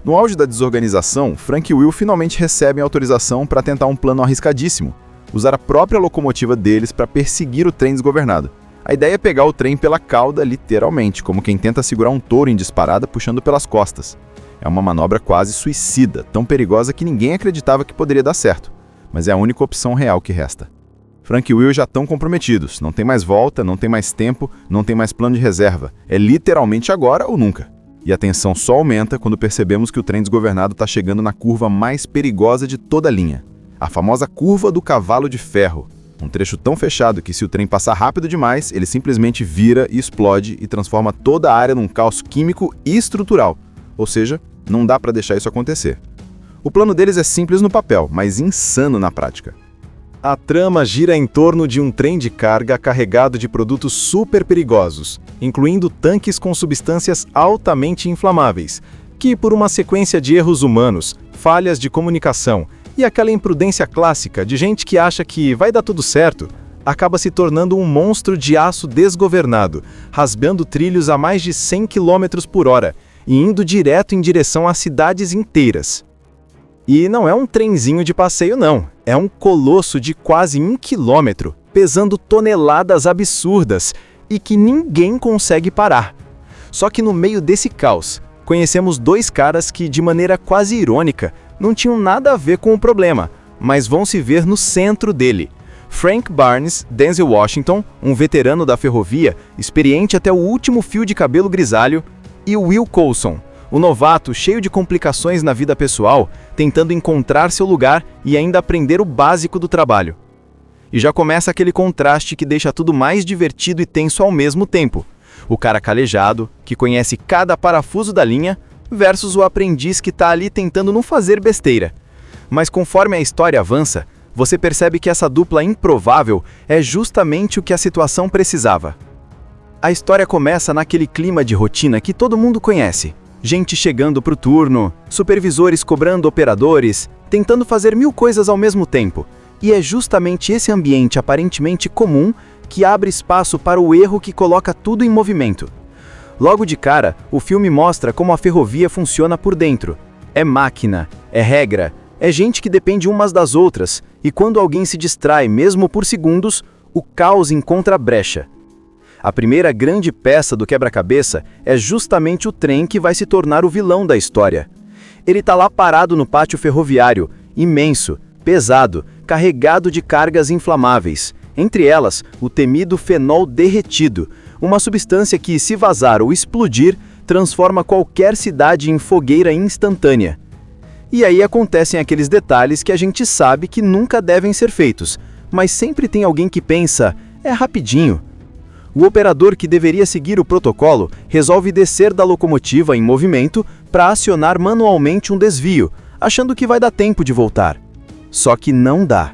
Speaker 3: No auge da desorganização, Frank e Will finalmente recebem autorização para tentar um plano arriscadíssimo: usar a própria locomotiva deles para perseguir o trem desgovernado. A ideia é pegar o trem pela cauda, literalmente, como quem tenta segurar um touro em disparada puxando pelas costas. É uma manobra quase suicida, tão perigosa que ninguém acreditava que poderia dar certo. Mas é a única opção real que resta. Frank e Will já estão comprometidos, não tem mais volta, não tem mais tempo, não tem mais plano de reserva. É literalmente agora ou nunca. E a tensão só aumenta quando percebemos que o trem desgovernado está chegando na curva mais perigosa de toda a linha. A famosa curva do cavalo de ferro. Um trecho tão fechado que se o trem passar rápido demais, ele simplesmente vira e explode e transforma toda a área num caos químico e estrutural. Ou seja, não dá para deixar isso acontecer. O plano deles é simples no papel, mas insano na prática.
Speaker 2: A trama gira em torno de um trem de carga carregado de produtos super perigosos, incluindo tanques com substâncias altamente inflamáveis, que, por uma sequência de erros humanos, falhas de comunicação e aquela imprudência clássica de gente que acha que vai dar tudo certo, acaba se tornando um monstro de aço desgovernado, rasgando trilhos a mais de 100 km por hora e indo direto em direção a cidades inteiras. E não é um trenzinho de passeio não, é um colosso de quase 1 quilômetro, pesando toneladas absurdas e que ninguém consegue parar. Só que no meio desse caos, conhecemos 2 caras que, de maneira quase irônica, não tinham nada a ver com o problema, mas vão se ver no centro dele. Frank Barnes, Denzel Washington, um veterano da ferrovia, experiente até o último fio de cabelo grisalho, e Will Coulson, o novato cheio de complicações na vida pessoal, tentando encontrar seu lugar e ainda aprender o básico do trabalho. E já começa aquele contraste que deixa tudo mais divertido e tenso ao mesmo tempo. O cara calejado, que conhece cada parafuso da linha, versus o aprendiz que está ali tentando não fazer besteira. Mas conforme a história avança, você percebe que essa dupla improvável é justamente o que a situação precisava. A história começa naquele clima de rotina que todo mundo conhece. Gente chegando pro turno, supervisores cobrando operadores, tentando fazer 1000 coisas ao mesmo tempo. E é justamente esse ambiente aparentemente comum que abre espaço para o erro que coloca tudo em movimento. Logo de cara, o filme mostra como a ferrovia funciona por dentro. É máquina, é regra, é gente que depende umas das outras, e quando alguém se distrai, mesmo por segundos, o caos encontra brecha. A primeira grande peça do quebra-cabeça é justamente o trem que vai se tornar o vilão da história. Ele está lá parado no pátio ferroviário, imenso, pesado, carregado de cargas inflamáveis, entre elas o temido fenol derretido, uma substância que, se vazar ou explodir, transforma qualquer cidade em fogueira instantânea. E aí acontecem aqueles detalhes que a gente sabe que nunca devem ser feitos, mas sempre tem alguém que pensa, é rapidinho. O operador que deveria seguir o protocolo resolve descer da locomotiva em movimento para acionar manualmente um desvio, achando que vai dar tempo de voltar. Só que não dá.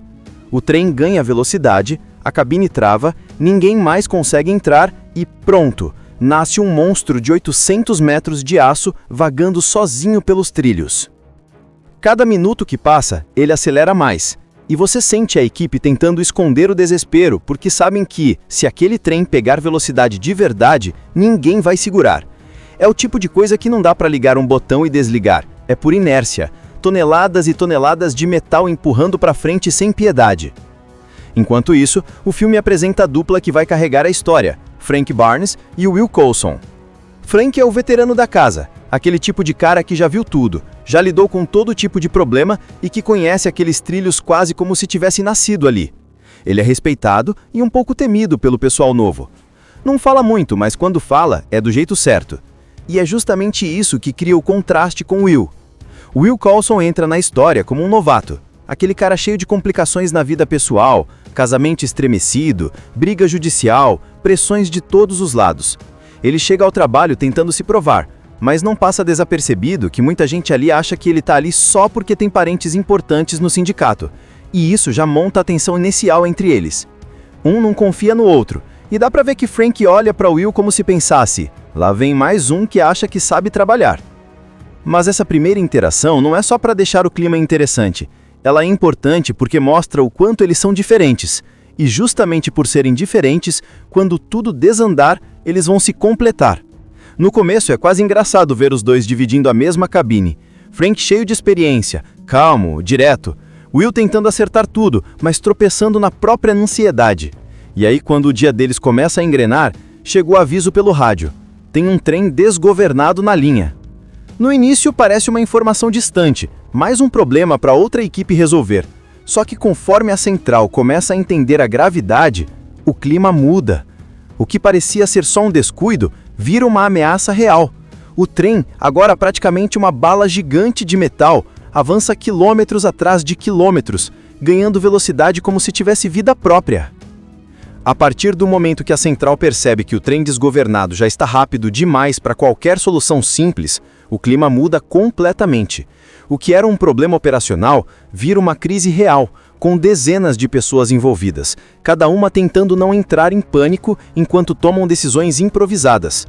Speaker 2: O trem ganha velocidade, a cabine trava, ninguém mais consegue entrar e pronto! Nasce um monstro de 800 metros de aço vagando sozinho pelos trilhos. Cada minuto que passa, ele acelera mais. E você sente a equipe tentando esconder o desespero, porque sabem que, se aquele trem pegar velocidade de verdade, ninguém vai segurar.
Speaker 4: É o tipo de coisa que não dá para ligar um botão e desligar, é por inércia. Toneladas e toneladas de metal empurrando para frente sem piedade. Enquanto isso, o filme apresenta a dupla que vai carregar a história, Frank Barnes e Will Coulson. Frank é o veterano da casa, aquele tipo de cara que já viu tudo, já lidou com todo tipo de problema e que conhece aqueles trilhos quase como se tivesse nascido ali. Ele é respeitado e um pouco temido pelo pessoal novo. Não fala muito, mas quando fala, é do jeito certo. E é justamente isso que cria o contraste com Will. Will Coulson entra na história como um novato, aquele cara cheio de complicações na vida pessoal, casamento estremecido, briga judicial, pressões de todos os lados. Ele chega ao trabalho tentando se provar, mas não passa desapercebido que muita gente ali acha que ele tá ali só porque tem parentes importantes no sindicato, e isso já monta a tensão inicial entre eles. Um não confia no outro, e dá pra ver que Frank olha pra Will como se pensasse, lá vem mais um que acha que sabe trabalhar. Mas essa primeira interação não é só para deixar o clima interessante. Ela é importante porque mostra o quanto eles são diferentes. E justamente por serem diferentes, quando tudo desandar, eles vão se completar. No começo é quase engraçado ver os dois dividindo a mesma cabine. Frank cheio de experiência, calmo, direto. Will tentando acertar tudo, mas tropeçando na própria ansiedade. E aí quando o dia deles começa a engrenar, chegou o aviso pelo rádio. Tem um trem desgovernado na linha. No início parece uma informação distante, mais um problema para outra equipe resolver. Só que conforme a central começa a entender a gravidade, o clima muda. O que parecia ser só um descuido, vira uma ameaça real. O trem, agora praticamente uma bala gigante de metal, avança quilômetros atrás de quilômetros, ganhando velocidade como se tivesse vida própria. A partir do momento que a central percebe que o trem desgovernado já está rápido demais para qualquer solução simples, o clima muda completamente. O que era um problema operacional vira uma crise real, com dezenas de pessoas envolvidas, cada uma tentando não entrar em pânico enquanto tomam decisões improvisadas.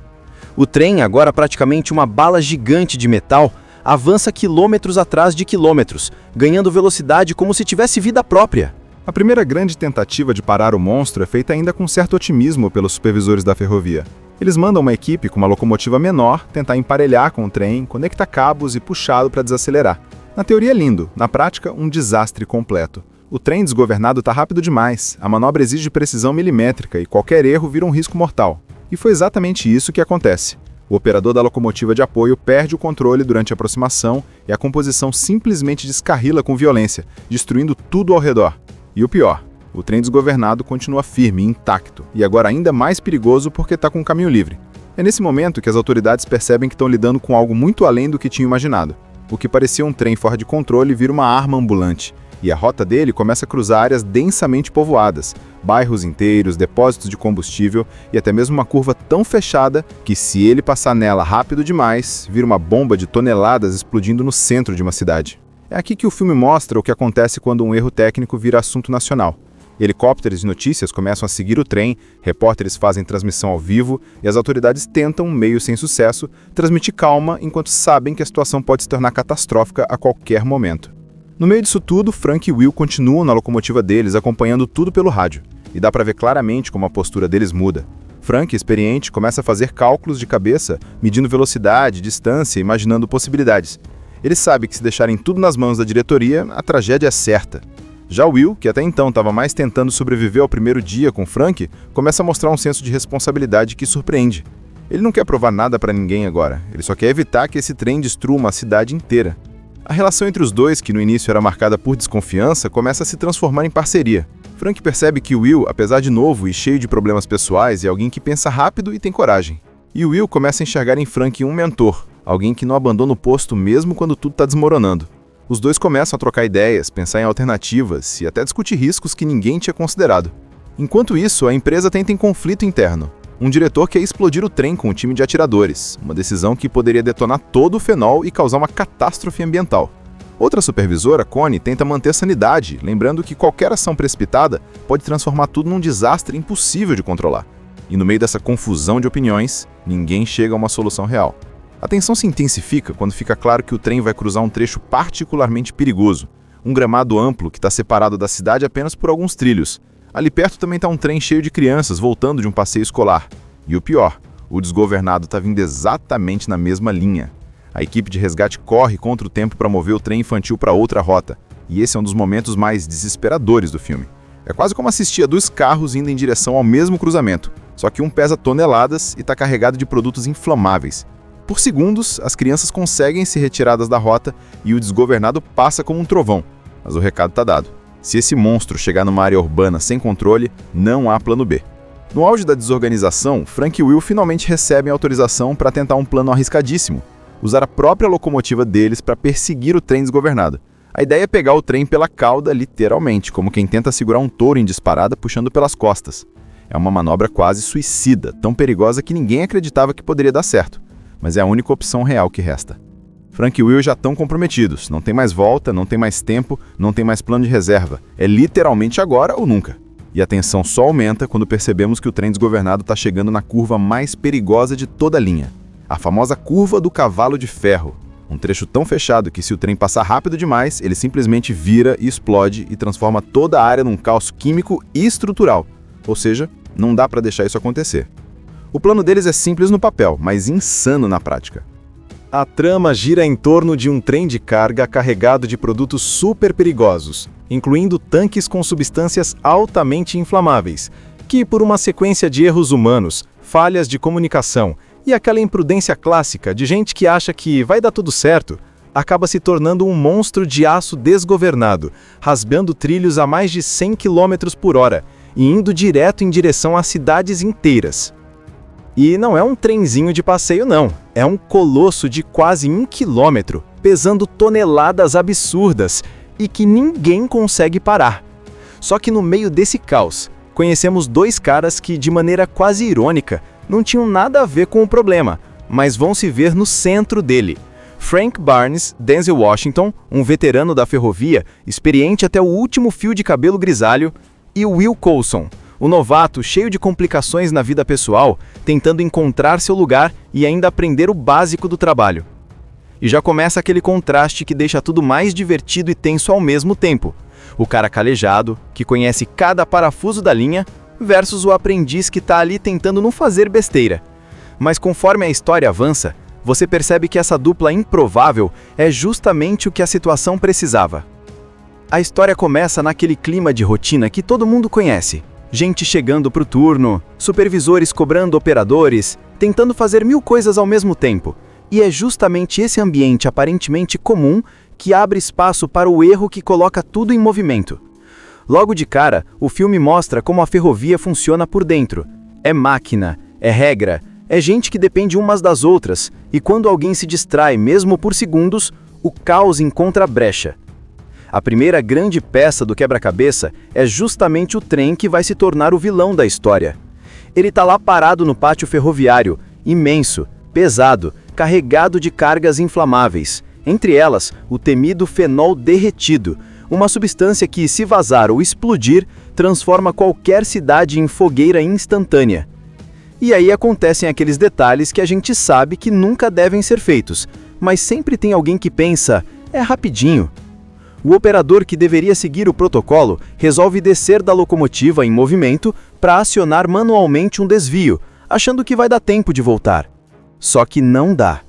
Speaker 4: O trem, agora praticamente uma bala gigante de metal, avança quilômetros atrás de quilômetros, ganhando velocidade como se tivesse vida própria.
Speaker 3: A primeira grande tentativa de parar o monstro é feita ainda com certo otimismo pelos supervisores da ferrovia. Eles mandam uma equipe com uma locomotiva menor tentar emparelhar com o trem, conectar cabos e puxá-lo para desacelerar. Na teoria é lindo, na prática um desastre completo. O trem desgovernado está rápido demais, a manobra exige precisão milimétrica e qualquer erro vira um risco mortal. E foi exatamente isso que acontece. O operador da locomotiva de apoio perde o controle durante a aproximação e a composição simplesmente descarrila com violência, destruindo tudo ao redor. E o pior, o trem desgovernado continua firme, intacto, e agora ainda mais perigoso porque está com o caminho livre. É nesse momento que as autoridades percebem que estão lidando com algo muito além do que tinham imaginado. O que parecia um trem fora de controle vira uma arma ambulante, e a rota dele começa a cruzar áreas densamente povoadas, bairros inteiros, depósitos de combustível e até mesmo uma curva tão fechada que, se ele passar nela rápido demais, vira uma bomba de toneladas explodindo no centro de uma cidade. É aqui que o filme mostra o que acontece quando um erro técnico vira assunto nacional. Helicópteros de notícias começam a seguir o trem, repórteres fazem transmissão ao vivo e as autoridades tentam, meio sem sucesso, transmitir calma enquanto sabem que a situação pode se tornar catastrófica a qualquer momento. No meio disso tudo, Frank e Will continuam na locomotiva deles, acompanhando tudo pelo rádio. E dá para ver claramente como a postura deles muda. Frank, experiente, começa a fazer cálculos de cabeça, medindo velocidade, distância, imaginando possibilidades. Ele sabe que se deixarem tudo nas mãos da diretoria, a tragédia é certa. Já Will, que até então estava mais tentando sobreviver ao primeiro dia com Frank, começa a mostrar um senso de responsabilidade que surpreende. Ele não quer provar nada para ninguém agora, ele só quer evitar que esse trem destrua uma cidade inteira. A relação entre os dois, que no início era marcada por desconfiança, começa a se transformar em parceria. Frank percebe que Will, apesar de novo e cheio de problemas pessoais, é alguém que pensa rápido e tem coragem. E Will começa a enxergar em Frank um mentor, alguém que não abandona o posto mesmo quando tudo está desmoronando. Os dois começam a trocar ideias, pensar em alternativas e até discutir riscos que ninguém tinha considerado. Enquanto isso, a empresa entra em conflito interno. Um diretor quer explodir o trem com um time de atiradores, uma decisão que poderia detonar todo o fenol e causar uma catástrofe ambiental. Outra supervisora, Connie, tenta manter a sanidade, lembrando que qualquer ação precipitada pode transformar tudo num desastre impossível de controlar. E no meio dessa confusão de opiniões, ninguém chega a uma solução real. A tensão se intensifica quando fica claro que o trem vai cruzar um trecho particularmente perigoso, um gramado amplo que está separado da cidade apenas por alguns trilhos. Ali perto também está um trem cheio de crianças voltando de um passeio escolar. E o pior, O desgovernado está vindo exatamente na mesma linha. A equipe de resgate corre contra o tempo para mover o trem infantil para outra rota, e esse é um dos momentos mais desesperadores do filme. É quase como assistir a 2 carros indo em direção ao mesmo cruzamento, só que um pesa toneladas e está carregado de produtos inflamáveis. Por segundos, as crianças conseguem ser retiradas da rota e o desgovernado passa como um trovão, mas o recado está dado. Se esse monstro chegar numa área urbana sem controle, não há plano B. No auge da desorganização, Frank e Will finalmente recebem autorização para tentar um plano arriscadíssimo: usar a própria locomotiva deles para perseguir o trem desgovernado. A ideia é pegar o trem pela cauda, literalmente, como quem tenta segurar um touro em disparada puxando pelas costas. É uma manobra quase suicida, tão perigosa que ninguém acreditava que poderia dar certo, mas é a única opção real que resta. Frank e Will já estão comprometidos, não tem mais volta, não tem mais tempo, não tem mais plano de reserva. É literalmente agora ou nunca. E a tensão só aumenta quando percebemos que o trem desgovernado está chegando na curva mais perigosa de toda a linha. A famosa curva do cavalo de ferro. Um trecho tão fechado que se o trem passar rápido demais, ele simplesmente vira e explode e transforma toda a área num caos químico e estrutural. Ou seja, não dá para deixar isso acontecer. O plano deles é simples no papel, mas insano na prática.
Speaker 2: A trama gira em torno de um trem de carga carregado de produtos super perigosos, incluindo tanques com substâncias altamente inflamáveis, que, por uma sequência de erros humanos, falhas de comunicação e aquela imprudência clássica de gente que acha que vai dar tudo certo, acaba se tornando um monstro de aço desgovernado, rasgando trilhos a mais de 100 km por hora e indo direto em direção a cidades inteiras. E não é um trenzinho de passeio não, é um colosso de quase 1 quilômetro, pesando toneladas absurdas e que ninguém consegue parar. Só que no meio desse caos, conhecemos 2 caras que, de maneira quase irônica, não tinham nada a ver com o problema, mas vão se ver no centro dele. Frank Barnes, Denzel Washington, um veterano da ferrovia, experiente até o último fio de cabelo grisalho, e Will Coulson, o novato cheio de complicações na vida pessoal, tentando encontrar seu lugar e ainda aprender o básico do trabalho. E já começa aquele contraste que deixa tudo mais divertido e tenso ao mesmo tempo. O cara calejado, que conhece cada parafuso da linha, versus o aprendiz que está ali tentando não fazer besteira. Mas conforme a história avança, você percebe que essa dupla improvável é justamente o que a situação precisava. A história começa naquele clima de rotina que todo mundo conhece. Gente chegando pro turno, supervisores cobrando operadores, tentando fazer 1000 coisas ao mesmo tempo. E é justamente esse ambiente aparentemente comum que abre espaço para o erro que coloca tudo em movimento. Logo de cara, o filme mostra como a ferrovia funciona por dentro. É máquina, é regra, é gente que depende umas das outras, e quando alguém se distrai, mesmo por segundos, o caos encontra brecha. A primeira grande peça do quebra-cabeça é justamente o trem que vai se tornar o vilão da história. Ele está lá parado no pátio ferroviário, imenso, pesado, carregado de cargas inflamáveis, entre elas o temido fenol derretido, uma substância que, se vazar ou explodir, transforma qualquer cidade em fogueira instantânea. E aí acontecem aqueles detalhes que a gente sabe que nunca devem ser feitos, mas sempre tem alguém que pensa, é rapidinho. O operador que deveria seguir o protocolo resolve descer da locomotiva em movimento para acionar manualmente um desvio, achando que vai dar tempo de voltar. Só que não dá.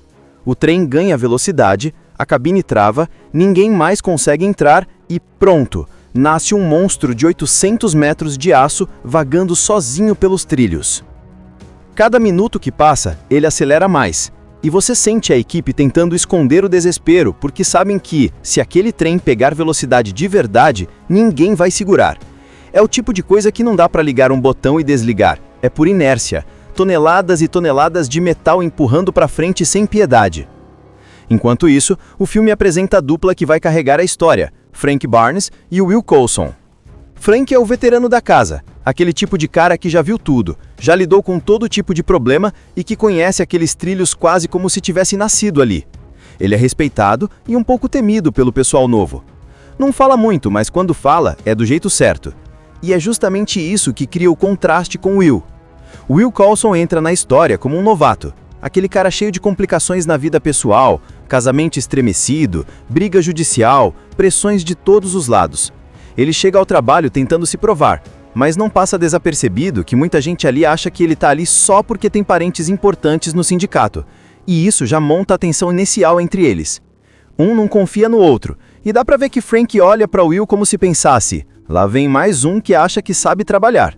Speaker 2: O trem ganha velocidade, a cabine trava, ninguém mais consegue entrar e pronto, nasce um monstro de 800 metros de aço vagando sozinho pelos trilhos. Cada minuto que passa, ele acelera mais, e você sente a equipe tentando esconder o desespero, porque sabem que, se aquele trem pegar velocidade de verdade, ninguém vai segurar. É o tipo de coisa que não dá para ligar um botão e desligar, é por inércia, toneladas e toneladas de metal empurrando para frente sem piedade. Enquanto isso, o filme apresenta a dupla que vai carregar a história, Frank Barnes e Will Coulson. Frank é o veterano da casa, aquele tipo de cara que já viu tudo, já lidou com todo tipo de problema e que conhece aqueles trilhos quase como se tivesse nascido ali. Ele é respeitado e um pouco temido pelo pessoal novo. Não fala muito, mas quando fala, é do jeito certo. E é justamente isso que cria o contraste com Will. Will Coulson entra na história como um novato, aquele cara cheio de complicações na vida pessoal, casamento estremecido, briga judicial, pressões de todos os lados. Ele chega ao trabalho tentando se provar,
Speaker 4: Mas não passa desapercebido que muita gente ali acha que ele tá ali só porque tem parentes importantes no sindicato, e isso já monta a tensão inicial entre eles. Um não confia no outro, e dá pra ver que Frank olha pra Will como se pensasse, lá vem mais um que acha que sabe trabalhar.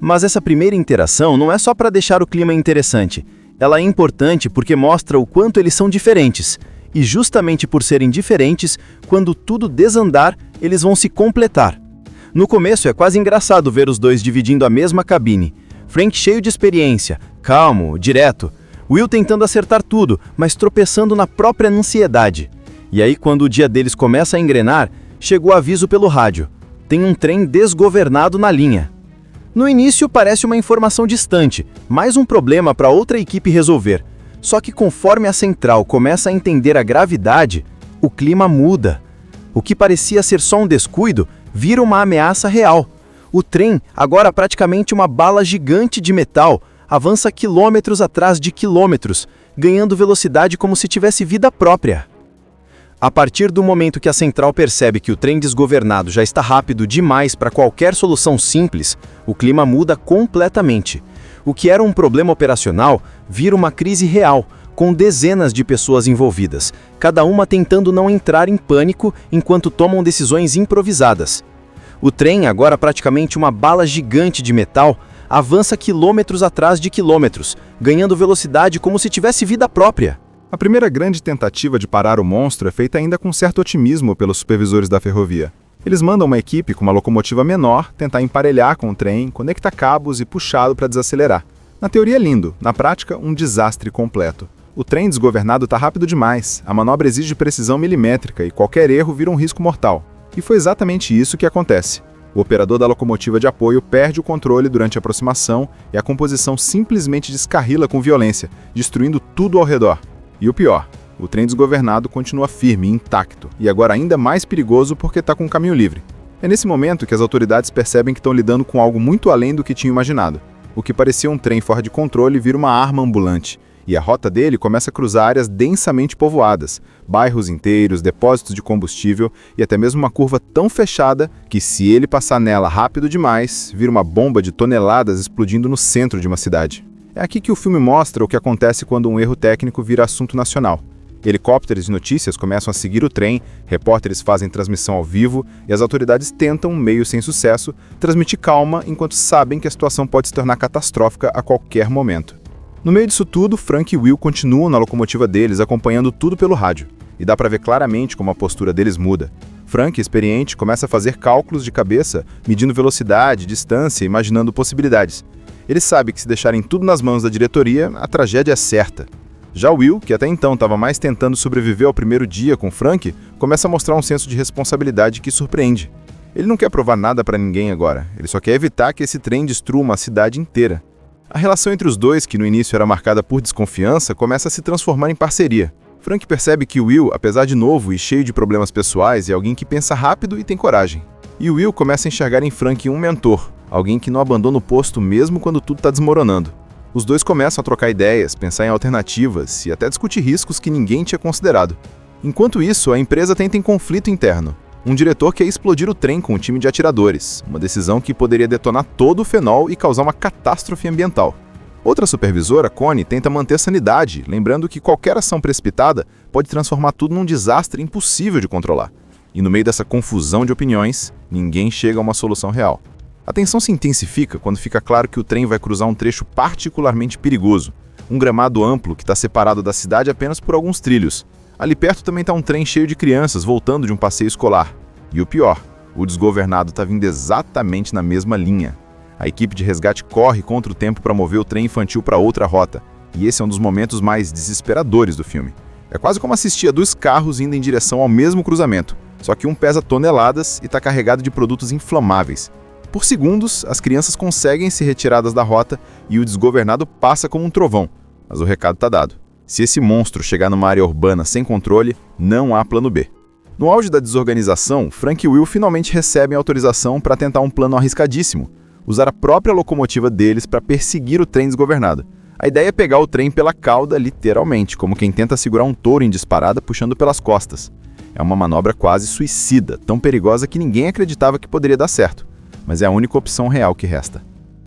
Speaker 4: Mas essa primeira interação não é só pra deixar o clima interessante, ela é importante porque mostra o quanto eles são diferentes, e justamente por serem diferentes, quando tudo desandar, eles vão se completar. No começo é quase engraçado ver os dois dividindo a mesma cabine. Frank cheio de experiência, calmo, direto. Will tentando acertar tudo, mas tropeçando na própria ansiedade. E aí quando o dia deles começa a engrenar, chegou o aviso pelo rádio. Tem um trem desgovernado na linha. No início parece uma informação distante, mais um problema para outra equipe resolver. Só que conforme a central começa a entender a gravidade, o clima muda. O que parecia ser só um descuido, vira uma ameaça real. O trem, agora praticamente uma bala gigante de metal, avança quilômetros atrás de quilômetros, ganhando velocidade como se tivesse vida própria. A partir do momento que a central percebe que o trem desgovernado já está rápido demais para qualquer solução simples, o clima muda completamente. O que era um problema operacional vira uma crise real, com dezenas de pessoas envolvidas, cada uma tentando não entrar em pânico enquanto tomam decisões improvisadas. O trem, agora praticamente uma bala gigante de metal, avança quilômetros atrás de quilômetros, ganhando velocidade como se tivesse vida própria.
Speaker 3: A primeira grande tentativa de parar o monstro é feita ainda com certo otimismo pelos supervisores da ferrovia. Eles mandam uma equipe com uma locomotiva menor tentar emparelhar com o trem, conectar cabos e puxá-lo para desacelerar. Na teoria é lindo, na prática um desastre completo. O trem desgovernado está rápido demais, a manobra exige precisão milimétrica e qualquer erro vira um risco mortal. E foi exatamente isso que acontece. O operador da locomotiva de apoio perde o controle durante a aproximação e a composição simplesmente descarrila com violência, destruindo tudo ao redor. E o pior, o trem desgovernado continua firme e intacto, e agora ainda mais perigoso porque está com o caminho livre. É nesse momento que as autoridades percebem que estão lidando com algo muito além do que tinham imaginado. O que parecia um trem fora de controle vira uma arma ambulante, e a rota dele começa a cruzar áreas densamente povoadas, bairros inteiros, depósitos de combustível e até mesmo uma curva tão fechada que, se ele passar nela rápido demais, vira uma bomba de toneladas explodindo no centro de uma cidade. É aqui que o filme mostra o que acontece quando um erro técnico vira assunto nacional. Helicópteros de notícias começam a seguir o trem, repórteres fazem transmissão ao vivo e as autoridades tentam, meio sem sucesso, transmitir calma enquanto sabem que a situação pode se tornar catastrófica a qualquer momento. No meio disso tudo, Frank e Will continuam na locomotiva deles, acompanhando tudo pelo rádio. E dá pra ver claramente como a postura deles muda. Frank, experiente, começa a fazer cálculos de cabeça, medindo velocidade, distância, imaginando possibilidades. Ele sabe que se deixarem tudo nas mãos da diretoria, a tragédia é certa. Já Will, que até então estava mais tentando sobreviver ao primeiro dia com Frank, começa a mostrar um senso de responsabilidade que surpreende. Ele não quer provar nada pra ninguém agora, ele só quer evitar que esse trem destrua uma cidade inteira. A relação entre os dois, que no início era marcada por desconfiança, começa a se transformar em parceria. Frank percebe que Will, apesar de novo e cheio de problemas pessoais, é alguém que pensa rápido e tem coragem. E Will começa a enxergar em Frank um mentor, alguém que não abandona o posto mesmo quando tudo está desmoronando. Os dois começam a trocar ideias, pensar em alternativas e até discutir riscos que ninguém tinha considerado. Enquanto isso, a empresa tenta em conflito interno. Um diretor quer explodir o trem com um time de atiradores, uma decisão que poderia detonar todo o fenol e causar uma catástrofe ambiental. Outra supervisora, Connie, tenta manter a sanidade, lembrando que qualquer ação precipitada pode transformar tudo num desastre impossível de controlar. E no meio dessa confusão de opiniões, ninguém chega a uma solução real. A tensão se intensifica quando fica claro que o trem vai cruzar um trecho particularmente perigoso, um gramado amplo que está separado da cidade apenas por alguns trilhos. Ali perto também está um trem cheio de crianças voltando de um passeio escolar. E o pior, o desgovernado está vindo exatamente na mesma linha. A equipe de resgate corre contra o tempo para mover o trem infantil para outra rota. E esse é um dos momentos mais desesperadores do filme. É quase como assistir a 2 carros indo em direção ao mesmo cruzamento, só que um pesa toneladas e está carregado de produtos inflamáveis. Por segundos, as crianças conseguem se retiradas da rota e o desgovernado passa como um trovão. Mas o recado está dado. Se esse monstro chegar numa área urbana sem controle, não há plano B. No auge da desorganização, Frank e Will finalmente recebem autorização para tentar um plano arriscadíssimo, usar a própria locomotiva deles para perseguir o trem desgovernado. A ideia é pegar o trem pela cauda, literalmente, como quem tenta segurar um touro em disparada puxando pelas costas. É uma manobra quase suicida, tão perigosa que ninguém acreditava que poderia dar certo. mas é a única opção real que resta.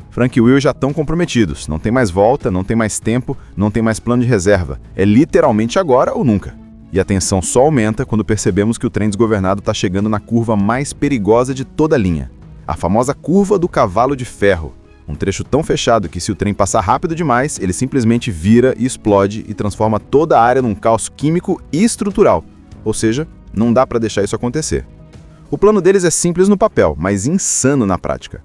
Speaker 3: Frank e Will já estão comprometidos, não tem mais volta, não tem mais tempo, não tem mais plano de reserva. É literalmente agora ou nunca. E a tensão só aumenta quando percebemos que o trem desgovernado está chegando na curva mais perigosa de toda a linha. A famosa curva do cavalo de ferro. Um trecho tão fechado que se o trem passar rápido demais, ele simplesmente vira e explode e transforma toda a área num caos químico e estrutural. Ou seja, não dá para deixar isso acontecer. O plano deles é simples no papel, mas insano na prática.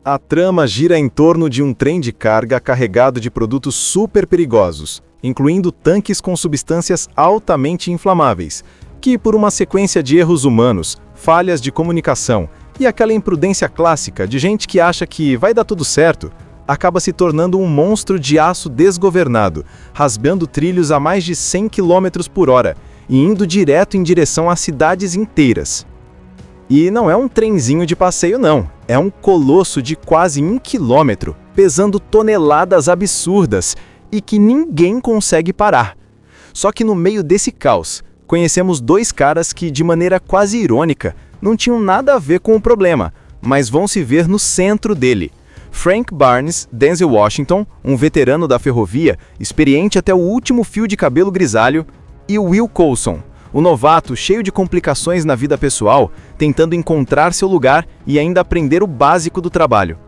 Speaker 2: A trama gira em torno de um trem de carga carregado de produtos super perigosos, incluindo tanques com substâncias altamente inflamáveis, que, por uma sequência de erros humanos, falhas de comunicação e aquela imprudência clássica de gente que acha que vai dar tudo certo, acaba se tornando um monstro de aço desgovernado, rasgando trilhos a mais de 100 km por hora e indo direto em direção a cidades inteiras. E não é um trenzinho de passeio não, é um colosso de quase 1 quilômetro, pesando toneladas absurdas e que ninguém consegue parar. Só que no meio desse caos, conhecemos dois caras que, de maneira quase irônica, não tinham nada a ver com o problema, mas vão se ver no centro dele. Frank Barnes, Denzel Washington, um veterano da ferrovia, experiente até o último fio de cabelo grisalho, e Will Coulson, o novato cheio de complicações na vida pessoal, tentando encontrar seu lugar e ainda aprender o básico do trabalho.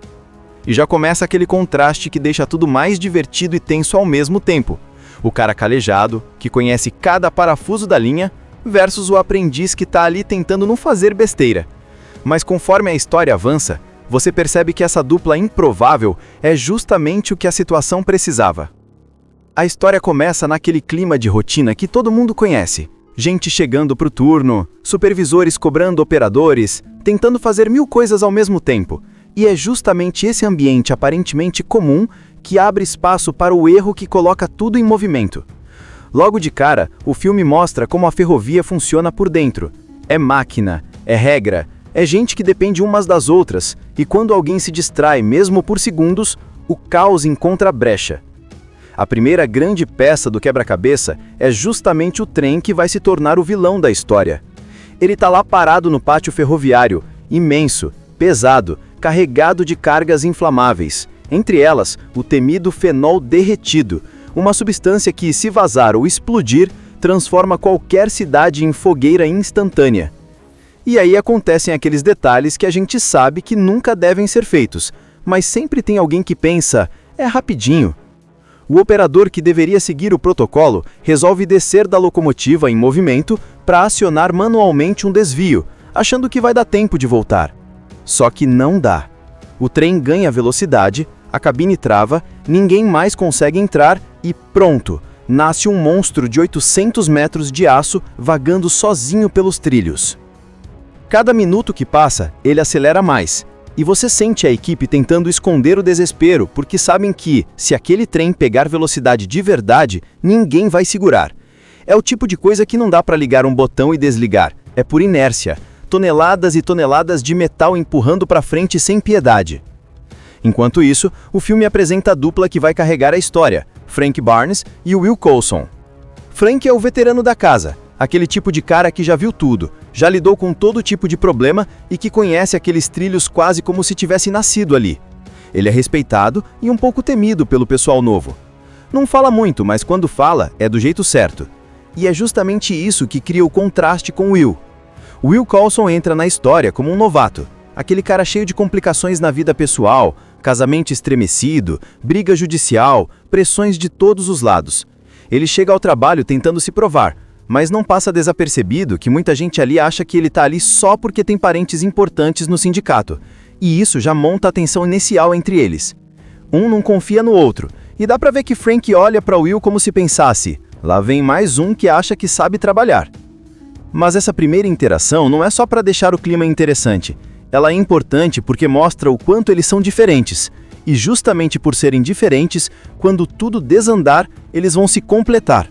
Speaker 2: E já começa aquele contraste que deixa tudo mais divertido e tenso ao mesmo tempo. O cara calejado, que conhece cada parafuso da linha, versus o aprendiz que está ali tentando não fazer besteira. Mas conforme a história avança, você percebe que essa dupla improvável é justamente o que a situação precisava. A história começa naquele clima de rotina que todo mundo conhece. Gente chegando pro turno, supervisores cobrando operadores, tentando fazer 1000 coisas ao mesmo tempo. E é justamente esse ambiente aparentemente comum que abre espaço para o erro que coloca tudo em movimento. Logo de cara, o filme mostra como a ferrovia funciona por dentro. É máquina, é regra, é gente que depende umas das outras, e quando alguém se distrai mesmo por segundos, o caos encontra brecha. A primeira grande peça do quebra-cabeça é justamente o trem que vai se tornar o vilão da história. Ele está lá parado no pátio ferroviário, imenso, pesado, carregado de cargas inflamáveis, entre elas o temido fenol derretido, uma substância que, se vazar ou explodir, transforma qualquer cidade em fogueira instantânea. E aí acontecem aqueles detalhes que a gente sabe que nunca devem ser feitos, mas sempre tem alguém que pensa, é rapidinho. O operador que deveria seguir o protocolo resolve descer da locomotiva em movimento para acionar manualmente um desvio, achando que vai dar tempo de voltar. Só que não dá. O trem ganha velocidade, a cabine trava, ninguém mais consegue entrar e pronto, nasce um monstro de 800 metros de aço vagando sozinho pelos trilhos. Cada minuto que passa, ele acelera mais, e você sente a equipe tentando esconder o desespero porque sabem que, se aquele trem pegar velocidade de verdade, ninguém vai segurar. É o tipo de coisa que não dá para ligar um botão e desligar, é por inércia, toneladas e toneladas de metal empurrando para frente sem piedade. Enquanto isso, o filme apresenta a dupla que vai carregar a história, Frank Barnes e Will Coulson. Frank é o veterano da casa, aquele tipo de cara que já viu tudo, já lidou com todo tipo de problema e que conhece aqueles trilhos quase como se tivesse nascido ali. Ele é respeitado e um pouco temido pelo pessoal novo. Não fala muito, mas quando fala, é do jeito certo. E é justamente isso que cria o contraste com Will. Will Coulson entra na história como um novato, aquele cara cheio de complicações na vida pessoal, casamento estremecido, briga judicial, pressões de todos os lados. Ele chega ao trabalho tentando se provar, mas não passa desapercebido que muita gente ali acha que ele está ali só porque tem parentes importantes no sindicato, e isso já monta a tensão inicial entre eles. Um não confia no outro, e dá pra ver que Frank olha para Will como se pensasse, lá vem mais um que acha que sabe trabalhar. Mas essa primeira interação não é só para deixar o clima interessante, ela é importante porque mostra o quanto eles são diferentes, e justamente por serem diferentes, quando tudo desandar, eles vão se completar.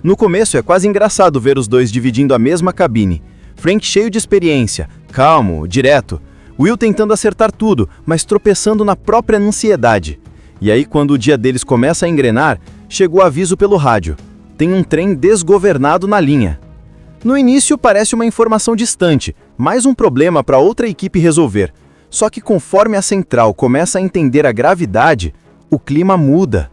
Speaker 2: No começo é quase engraçado ver os dois dividindo a mesma cabine. Frank cheio de experiência, calmo, direto. Will tentando acertar tudo, mas tropeçando na própria ansiedade. E aí quando o dia deles começa a engrenar, chegou o aviso pelo rádio. Tem um trem desgovernado na linha. No início parece uma informação distante, mais um problema para outra equipe resolver.
Speaker 4: Só que conforme a central começa a entender a gravidade, o clima muda.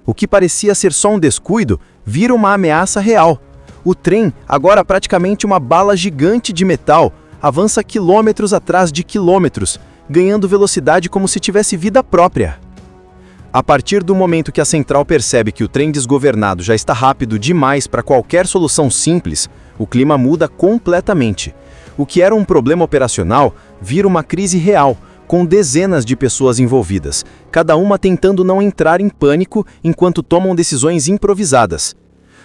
Speaker 4: O que parecia ser só um descuido vira uma ameaça real. O trem, agora praticamente uma bala gigante de metal, avança quilômetros atrás de quilômetros, ganhando velocidade como se tivesse vida própria. A partir do momento que a central percebe que o trem desgovernado já está rápido demais para qualquer solução simples, o clima muda completamente. O que era um problema operacional vira uma crise real, com dezenas de pessoas envolvidas, cada uma tentando não entrar em pânico enquanto tomam decisões improvisadas.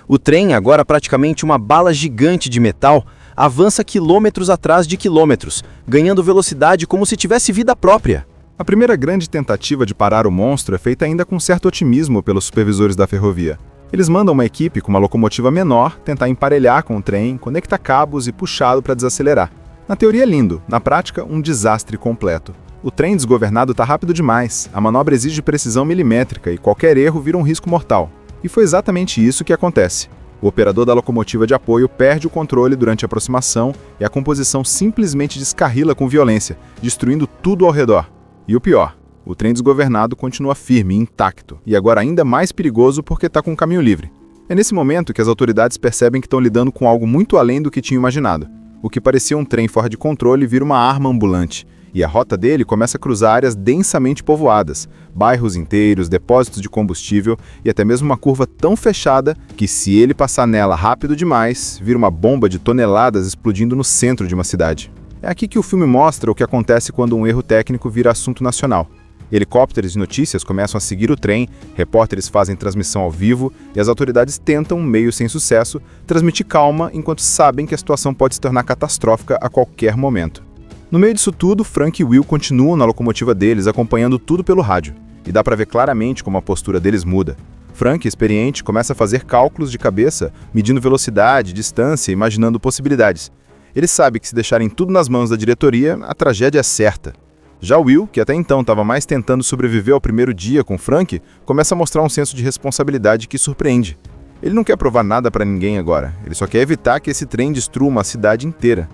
Speaker 4: O trem, agora praticamente uma bala gigante de metal, avança quilômetros atrás de quilômetros, ganhando velocidade como se tivesse vida própria.
Speaker 3: A primeira grande tentativa de parar o monstro é feita ainda com certo otimismo pelos supervisores da ferrovia. Eles mandam uma equipe com uma locomotiva menor tentar emparelhar com o trem, conectar cabos e puxá-lo para desacelerar. Na teoria é lindo, na prática um desastre completo. O trem desgovernado está rápido demais, a manobra exige precisão milimétrica e qualquer erro vira um risco mortal. E foi exatamente isso que acontece. O operador da locomotiva de apoio perde o controle durante a aproximação e a composição simplesmente descarrila com violência, destruindo tudo ao redor. E o pior, o trem desgovernado continua firme e intacto, e agora ainda mais perigoso porque está com o caminho livre. É nesse momento que as autoridades percebem que estão lidando com algo muito além do que tinham imaginado. O que parecia um trem fora de controle vira uma arma ambulante, e a rota dele começa a cruzar áreas densamente povoadas, bairros inteiros, depósitos de combustível e até mesmo uma curva tão fechada que, se ele passar nela rápido demais, vira uma bomba de toneladas explodindo no centro de uma cidade. É aqui que o filme mostra o que acontece quando um erro técnico vira assunto nacional. Helicópteros de notícias começam a seguir o trem, repórteres fazem transmissão ao vivo e as autoridades tentam, meio sem sucesso, transmitir calma enquanto sabem que a situação pode se tornar catastrófica a qualquer momento. No meio disso tudo, Frank e Will continuam na locomotiva deles, acompanhando tudo pelo rádio. E dá para ver claramente como a postura deles muda. Frank, experiente, começa a fazer cálculos de cabeça, medindo velocidade, distância, imaginando possibilidades. Ele sabe que se deixarem tudo nas mãos da diretoria, a tragédia é certa. Já Will, que até então estava mais tentando sobreviver ao primeiro dia com Frank, começa a mostrar um senso de responsabilidade que surpreende. Ele não quer provar nada para ninguém agora, ele só quer evitar que esse trem destrua uma cidade inteira.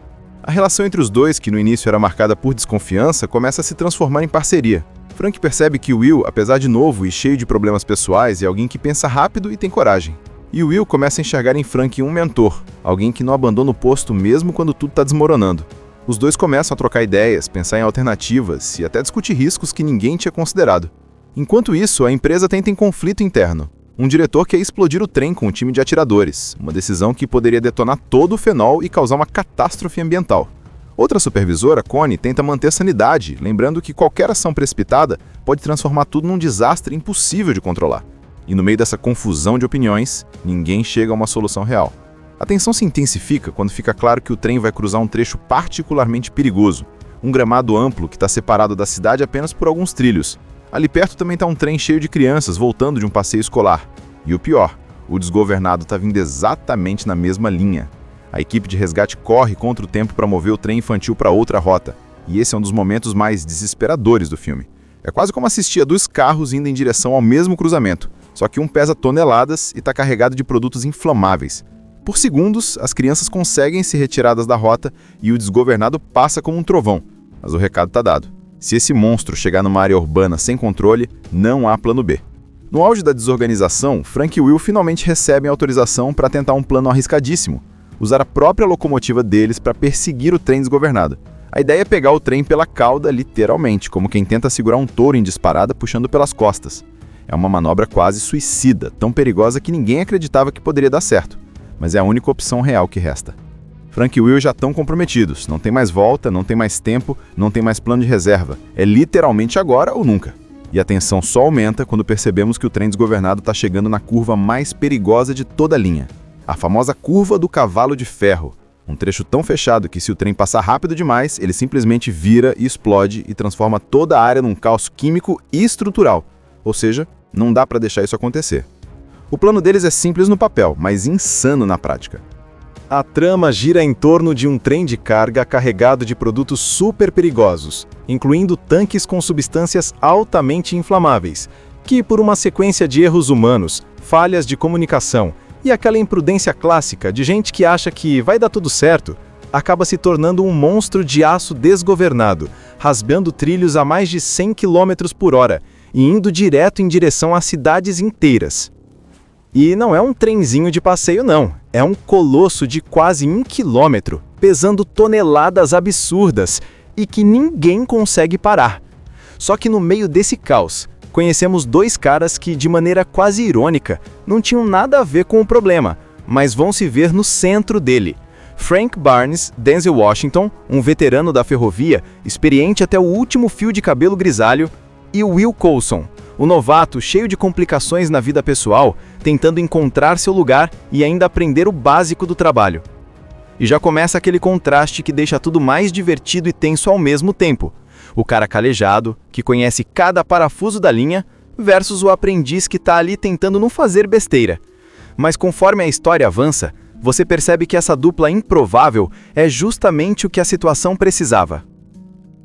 Speaker 3: A relação entre os dois, que no início era marcada por desconfiança, começa a se transformar em parceria. Frank percebe que Will, apesar de novo e cheio de problemas pessoais, é alguém que pensa rápido e tem coragem. E Will começa a enxergar em Frank um mentor, alguém que não abandona o posto mesmo quando tudo está desmoronando. Os dois começam a trocar ideias, pensar em alternativas e até discutir riscos que ninguém tinha considerado. Enquanto isso, a empresa entra em conflito interno. Um diretor quer explodir o trem com um time de atiradores, uma decisão que poderia detonar todo o fenol e causar uma catástrofe ambiental. Outra supervisora, Connie, tenta manter a sanidade, lembrando que qualquer ação precipitada pode transformar tudo num desastre impossível de controlar. E no meio dessa confusão de opiniões, ninguém chega a uma solução real. A tensão se intensifica quando fica claro que o trem vai cruzar um trecho particularmente perigoso, um gramado amplo que está separado da cidade apenas por alguns trilhos. Ali perto também está um trem cheio de crianças voltando de um passeio escolar. E o pior, o desgovernado está vindo exatamente na mesma linha. A equipe de resgate corre contra o tempo para mover o trem infantil para outra rota, e esse é um dos momentos mais desesperadores do filme. É quase como assistir a 2 carros indo em direção ao mesmo cruzamento, só que um pesa toneladas e está carregado de produtos inflamáveis. Por segundos, as crianças conseguem ser retiradas da rota e o desgovernado passa como um trovão, mas o recado está dado. Se esse monstro chegar numa área urbana sem controle, não há plano B. No auge da desorganização, Frank e Will finalmente recebem autorização para tentar um plano arriscadíssimo, usar a própria locomotiva deles para perseguir o trem desgovernado. A ideia é pegar o trem pela cauda, literalmente, como quem tenta segurar um touro em disparada puxando pelas costas. É uma manobra quase suicida, tão perigosa que ninguém acreditava que poderia dar certo, mas é a única opção real que resta. Frank e Will já estão comprometidos, não tem mais volta, não tem mais tempo, não tem mais plano de reserva. É literalmente agora ou nunca. E a tensão só aumenta quando percebemos que o trem desgovernado está chegando na curva mais perigosa de toda a linha. A famosa curva do cavalo de ferro. Um trecho tão fechado que, se o trem passar rápido demais, ele simplesmente vira e explode e transforma toda a área num caos químico e estrutural. Ou seja, não dá para deixar isso acontecer. O plano deles é simples no papel, mas insano na prática.
Speaker 2: A trama gira em torno de um trem de carga carregado de produtos super perigosos, incluindo tanques com substâncias altamente inflamáveis, que, por uma sequência de erros humanos, falhas de comunicação e aquela imprudência clássica de gente que acha que vai dar tudo certo, acaba se tornando um monstro de aço desgovernado, rasgando trilhos a mais de 100 km por hora e indo direto em direção a cidades inteiras. E não é um trenzinho de passeio não, é um colosso de quase 1 quilômetro, pesando toneladas absurdas e que ninguém consegue parar. Só que no meio desse caos, conhecemos dois caras que, de maneira quase irônica, não tinham nada a ver com o problema, mas vão se ver no centro dele. Frank Barnes, Denzel Washington, um veterano da ferrovia, experiente até o último fio de cabelo grisalho, e Will Coulson, o novato cheio de complicações na vida pessoal, tentando encontrar seu lugar e ainda aprender o básico do trabalho. E já começa aquele contraste que deixa tudo mais divertido e tenso ao mesmo tempo. O cara calejado, que conhece cada parafuso da linha, versus o aprendiz que está ali tentando não fazer besteira. Mas conforme a história avança, você percebe que essa dupla improvável é justamente o que a situação precisava.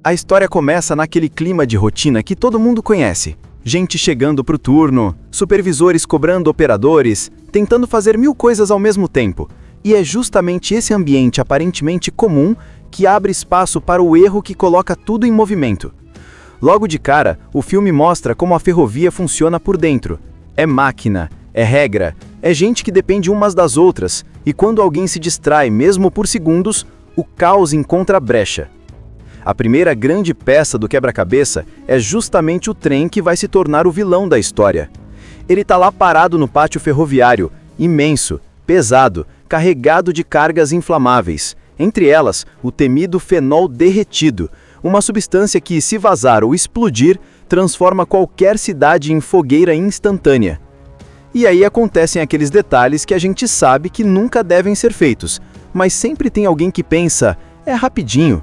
Speaker 2: A história começa naquele clima de rotina que todo mundo conhece. Gente chegando pro turno, supervisores cobrando operadores, tentando fazer 1000 coisas ao mesmo tempo. E é justamente esse ambiente aparentemente comum que abre espaço para o erro que coloca tudo em movimento. Logo de cara, o filme mostra como a ferrovia funciona por dentro. É máquina, é regra, é gente que depende umas das outras, e quando alguém se distrai mesmo por segundos, o caos encontra brecha. A primeira grande peça do quebra-cabeça é justamente o trem que vai se tornar o vilão da história. Ele está lá parado no pátio ferroviário, imenso, pesado, carregado de cargas inflamáveis, entre elas o temido fenol derretido, uma substância que, se vazar ou explodir, transforma qualquer cidade em fogueira instantânea. E aí acontecem aqueles detalhes que a gente sabe que nunca devem ser feitos, mas sempre tem alguém que pensa, é rapidinho.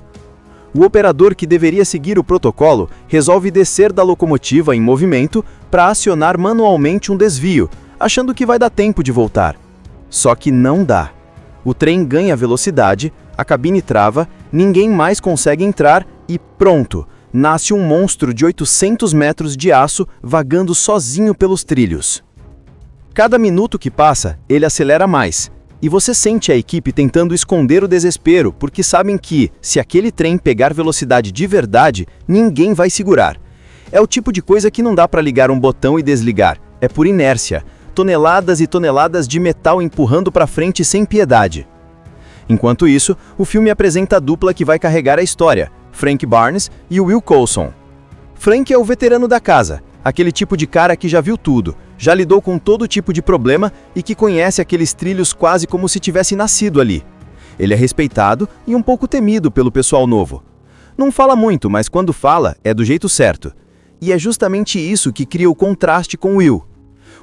Speaker 2: O operador que deveria seguir o protocolo resolve descer da locomotiva em movimento para acionar manualmente um desvio, achando que vai dar tempo de voltar. Só que não dá. O trem ganha velocidade, a cabine trava, ninguém mais consegue entrar e pronto, nasce um monstro de 800 metros de aço vagando sozinho pelos trilhos. Cada minuto que passa, ele acelera mais. E você sente a equipe tentando esconder o desespero, porque sabem que, se aquele trem pegar velocidade de verdade, ninguém vai segurar. É o tipo de coisa que não dá para ligar um botão e desligar, é por inércia. Toneladas e toneladas de metal empurrando para frente sem piedade. Enquanto isso, o filme apresenta a dupla que vai carregar a história, Frank Barnes e Will Coulson. Frank é o veterano da casa, aquele tipo de cara que já viu tudo, já lidou com todo tipo de problema e que conhece aqueles trilhos quase como se tivesse nascido ali. Ele é respeitado e um pouco temido pelo pessoal novo. Não fala muito, mas quando fala, é do jeito certo. E é justamente isso que cria o contraste com Will.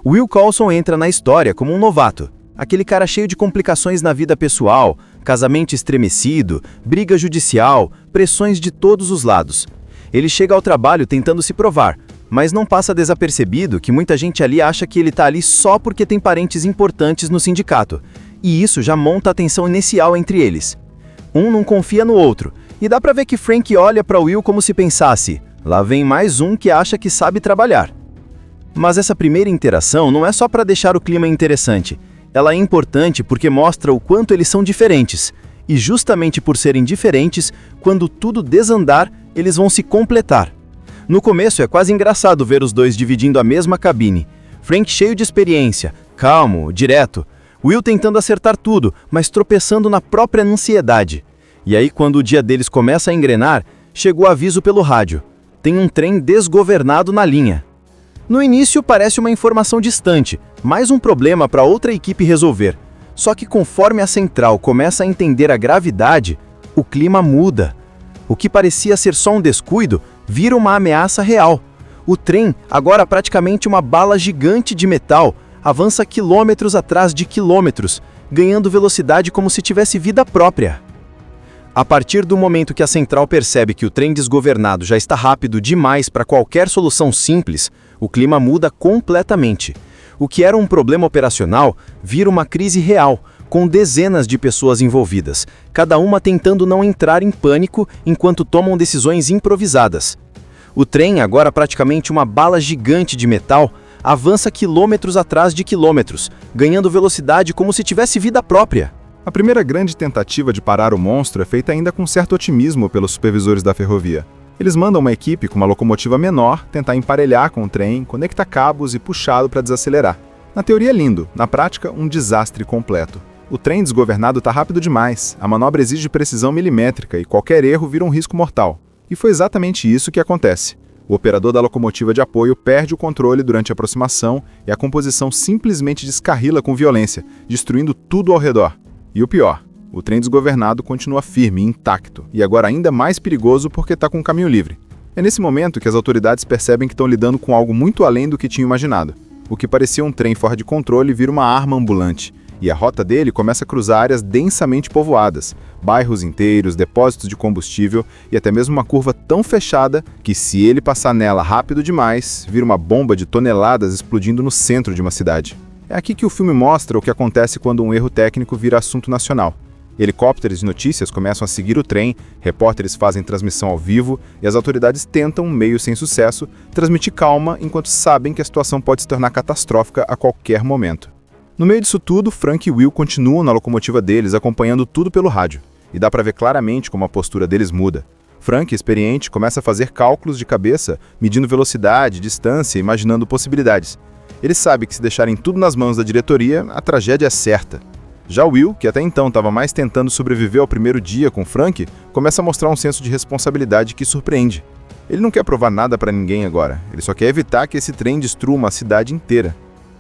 Speaker 2: Will Coulson entra na história como um novato, aquele cara cheio de complicações na vida pessoal, casamento estremecido, briga judicial, pressões de todos os lados. Ele chega ao trabalho tentando se provar, mas não passa desapercebido que muita gente ali acha que ele tá ali só porque tem parentes importantes no sindicato, e isso já monta a tensão inicial entre eles. Um não confia no outro, e dá pra ver que Frank olha pra Will como se pensasse, lá vem mais um que acha que sabe trabalhar. Mas essa primeira interação não é só pra deixar o clima interessante, ela é importante porque mostra o quanto eles são diferentes, e justamente por serem diferentes, quando tudo desandar, eles vão se completar. No começo é quase engraçado ver os dois dividindo a mesma cabine. Frank cheio de experiência, calmo, direto. Will tentando acertar tudo, mas tropeçando na própria ansiedade. E aí quando o dia deles começa a engrenar, chegou aviso pelo rádio. Tem um trem desgovernado na linha. No início parece uma informação distante, mais um problema para outra equipe resolver. Só que conforme a central começa a entender a gravidade, o clima muda. O que parecia ser só um descuido, vira uma ameaça real. O trem, agora praticamente uma bala gigante de metal, avança quilômetros atrás de quilômetros, ganhando velocidade como se tivesse vida própria. A partir do momento que a central percebe que o trem desgovernado já está rápido demais para qualquer solução simples, o clima muda completamente. O que era um problema operacional vira uma crise real, com dezenas de pessoas envolvidas, cada uma tentando não entrar em pânico enquanto tomam decisões improvisadas. O trem, agora praticamente uma bala gigante de metal, avança quilômetros atrás de quilômetros, ganhando velocidade como se tivesse vida própria.
Speaker 3: A primeira grande tentativa de parar o monstro é feita ainda com certo otimismo pelos supervisores da ferrovia. Eles mandam uma equipe com uma locomotiva menor tentar emparelhar com o trem, conectar cabos e puxá-lo para desacelerar. Na teoria é lindo, na prática um desastre completo. O trem desgovernado está rápido demais, a manobra exige precisão milimétrica e qualquer erro vira um risco mortal. E foi exatamente isso que acontece. O operador da locomotiva de apoio perde o controle durante a aproximação e a composição simplesmente descarrila com violência, destruindo tudo ao redor. E o pior, o trem desgovernado continua firme e intacto, e agora ainda mais perigoso porque está com o caminho livre. É nesse momento que as autoridades percebem que estão lidando com algo muito além do que tinham imaginado. O que parecia um trem fora de controle vira uma arma ambulante, e a rota dele começa a cruzar áreas densamente povoadas, bairros inteiros, depósitos de combustível e até mesmo uma curva tão fechada que, se ele passar nela rápido demais, vira uma bomba de toneladas explodindo no centro de uma cidade. É aqui que o filme mostra o que acontece quando um erro técnico vira assunto nacional. Helicópteros de notícias começam a seguir o trem, repórteres fazem transmissão ao vivo e as autoridades tentam, meio sem sucesso, transmitir calma enquanto sabem que a situação pode se tornar catastrófica a qualquer momento. No meio disso tudo, Frank e Will continuam na locomotiva deles, acompanhando tudo pelo rádio. E dá para ver claramente como a postura deles muda. Frank, experiente, começa a fazer cálculos de cabeça, medindo velocidade, distância, imaginando possibilidades. Ele sabe que se deixarem tudo nas mãos da diretoria, a tragédia é certa. Já Will, que até então estava mais tentando sobreviver ao primeiro dia com Frank, começa a mostrar um senso de responsabilidade que surpreende. Ele não quer provar nada para ninguém agora, ele só quer evitar que esse trem destrua uma cidade inteira.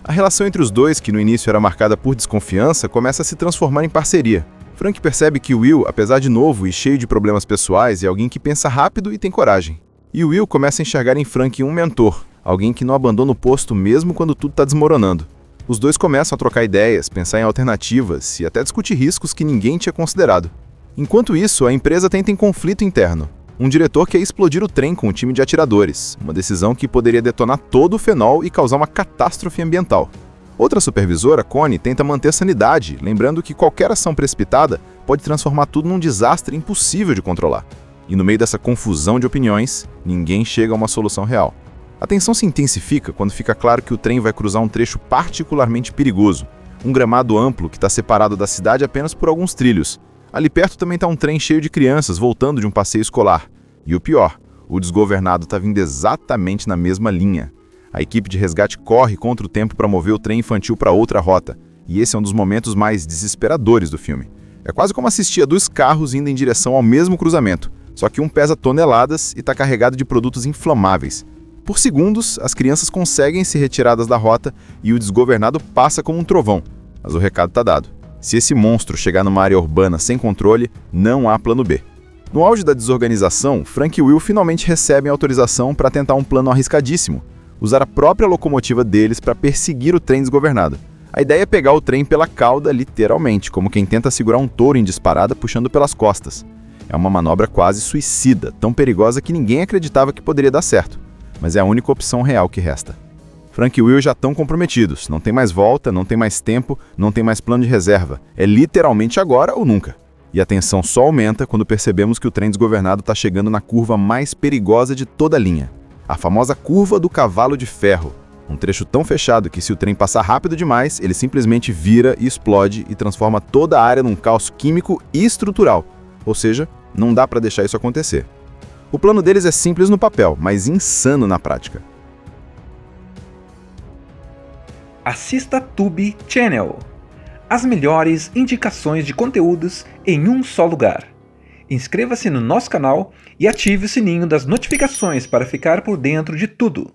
Speaker 3: A relação entre os dois, que no início era marcada por desconfiança, começa a se transformar em parceria. Frank percebe que Will, apesar de novo e cheio de problemas pessoais, é alguém que pensa rápido e tem coragem. E Will começa a enxergar em Frank um mentor, alguém que não abandona o posto mesmo quando tudo está desmoronando. Os dois começam a trocar ideias, pensar em alternativas e até discutir riscos que ninguém tinha considerado. Enquanto isso, a empresa tenta em conflito interno. Um diretor quer explodir o trem com um time de atiradores, uma decisão que poderia detonar todo o fenol e causar uma catástrofe ambiental. Outra supervisora, Connie, tenta manter a sanidade, lembrando que qualquer ação precipitada pode transformar tudo num desastre impossível de controlar. E no meio dessa confusão de opiniões, ninguém chega a uma solução real. A tensão se intensifica quando fica claro que o trem vai cruzar um trecho particularmente perigoso, um gramado amplo que está separado da cidade apenas por alguns trilhos. Ali perto também está um trem cheio de crianças voltando de um passeio escolar. E o pior, o desgovernado está vindo exatamente na mesma linha. A equipe de resgate corre contra o tempo para mover o trem infantil para outra rota. E esse é um dos momentos mais desesperadores do filme. É quase como assistir a 2 carros indo em direção ao mesmo cruzamento, só que um pesa toneladas e está carregado de produtos inflamáveis. Por segundos, as crianças conseguem se retiradas da rota e o desgovernado passa como um trovão. Mas o recado está dado. Se esse monstro chegar numa área urbana sem controle, não há plano B. No auge da desorganização, Frank e Will finalmente recebem autorização para tentar um plano arriscadíssimo, usar a própria locomotiva deles para perseguir o trem desgovernado. A ideia é pegar o trem pela cauda, literalmente, como quem tenta segurar um touro em disparada puxando pelas costas. É uma manobra quase suicida, tão perigosa que ninguém acreditava que poderia dar certo, mas é a única opção real que resta. Frank e Will já estão comprometidos, não tem mais volta, não tem mais tempo, não tem mais plano de reserva. É literalmente agora ou nunca. E a tensão só aumenta quando percebemos que o trem desgovernado está chegando na curva mais perigosa de toda a linha. A famosa curva do cavalo de ferro. Um trecho tão fechado que se o trem passar rápido demais, ele simplesmente vira e explode e transforma toda a área num caos químico e estrutural. Ou seja, não dá para deixar isso acontecer. O plano deles é simples no papel, mas insano na prática.
Speaker 1: Assista Tube Channel. As melhores indicações de conteúdos em um só lugar. Inscreva-se no nosso canal e ative o sininho das notificações para ficar por dentro de tudo.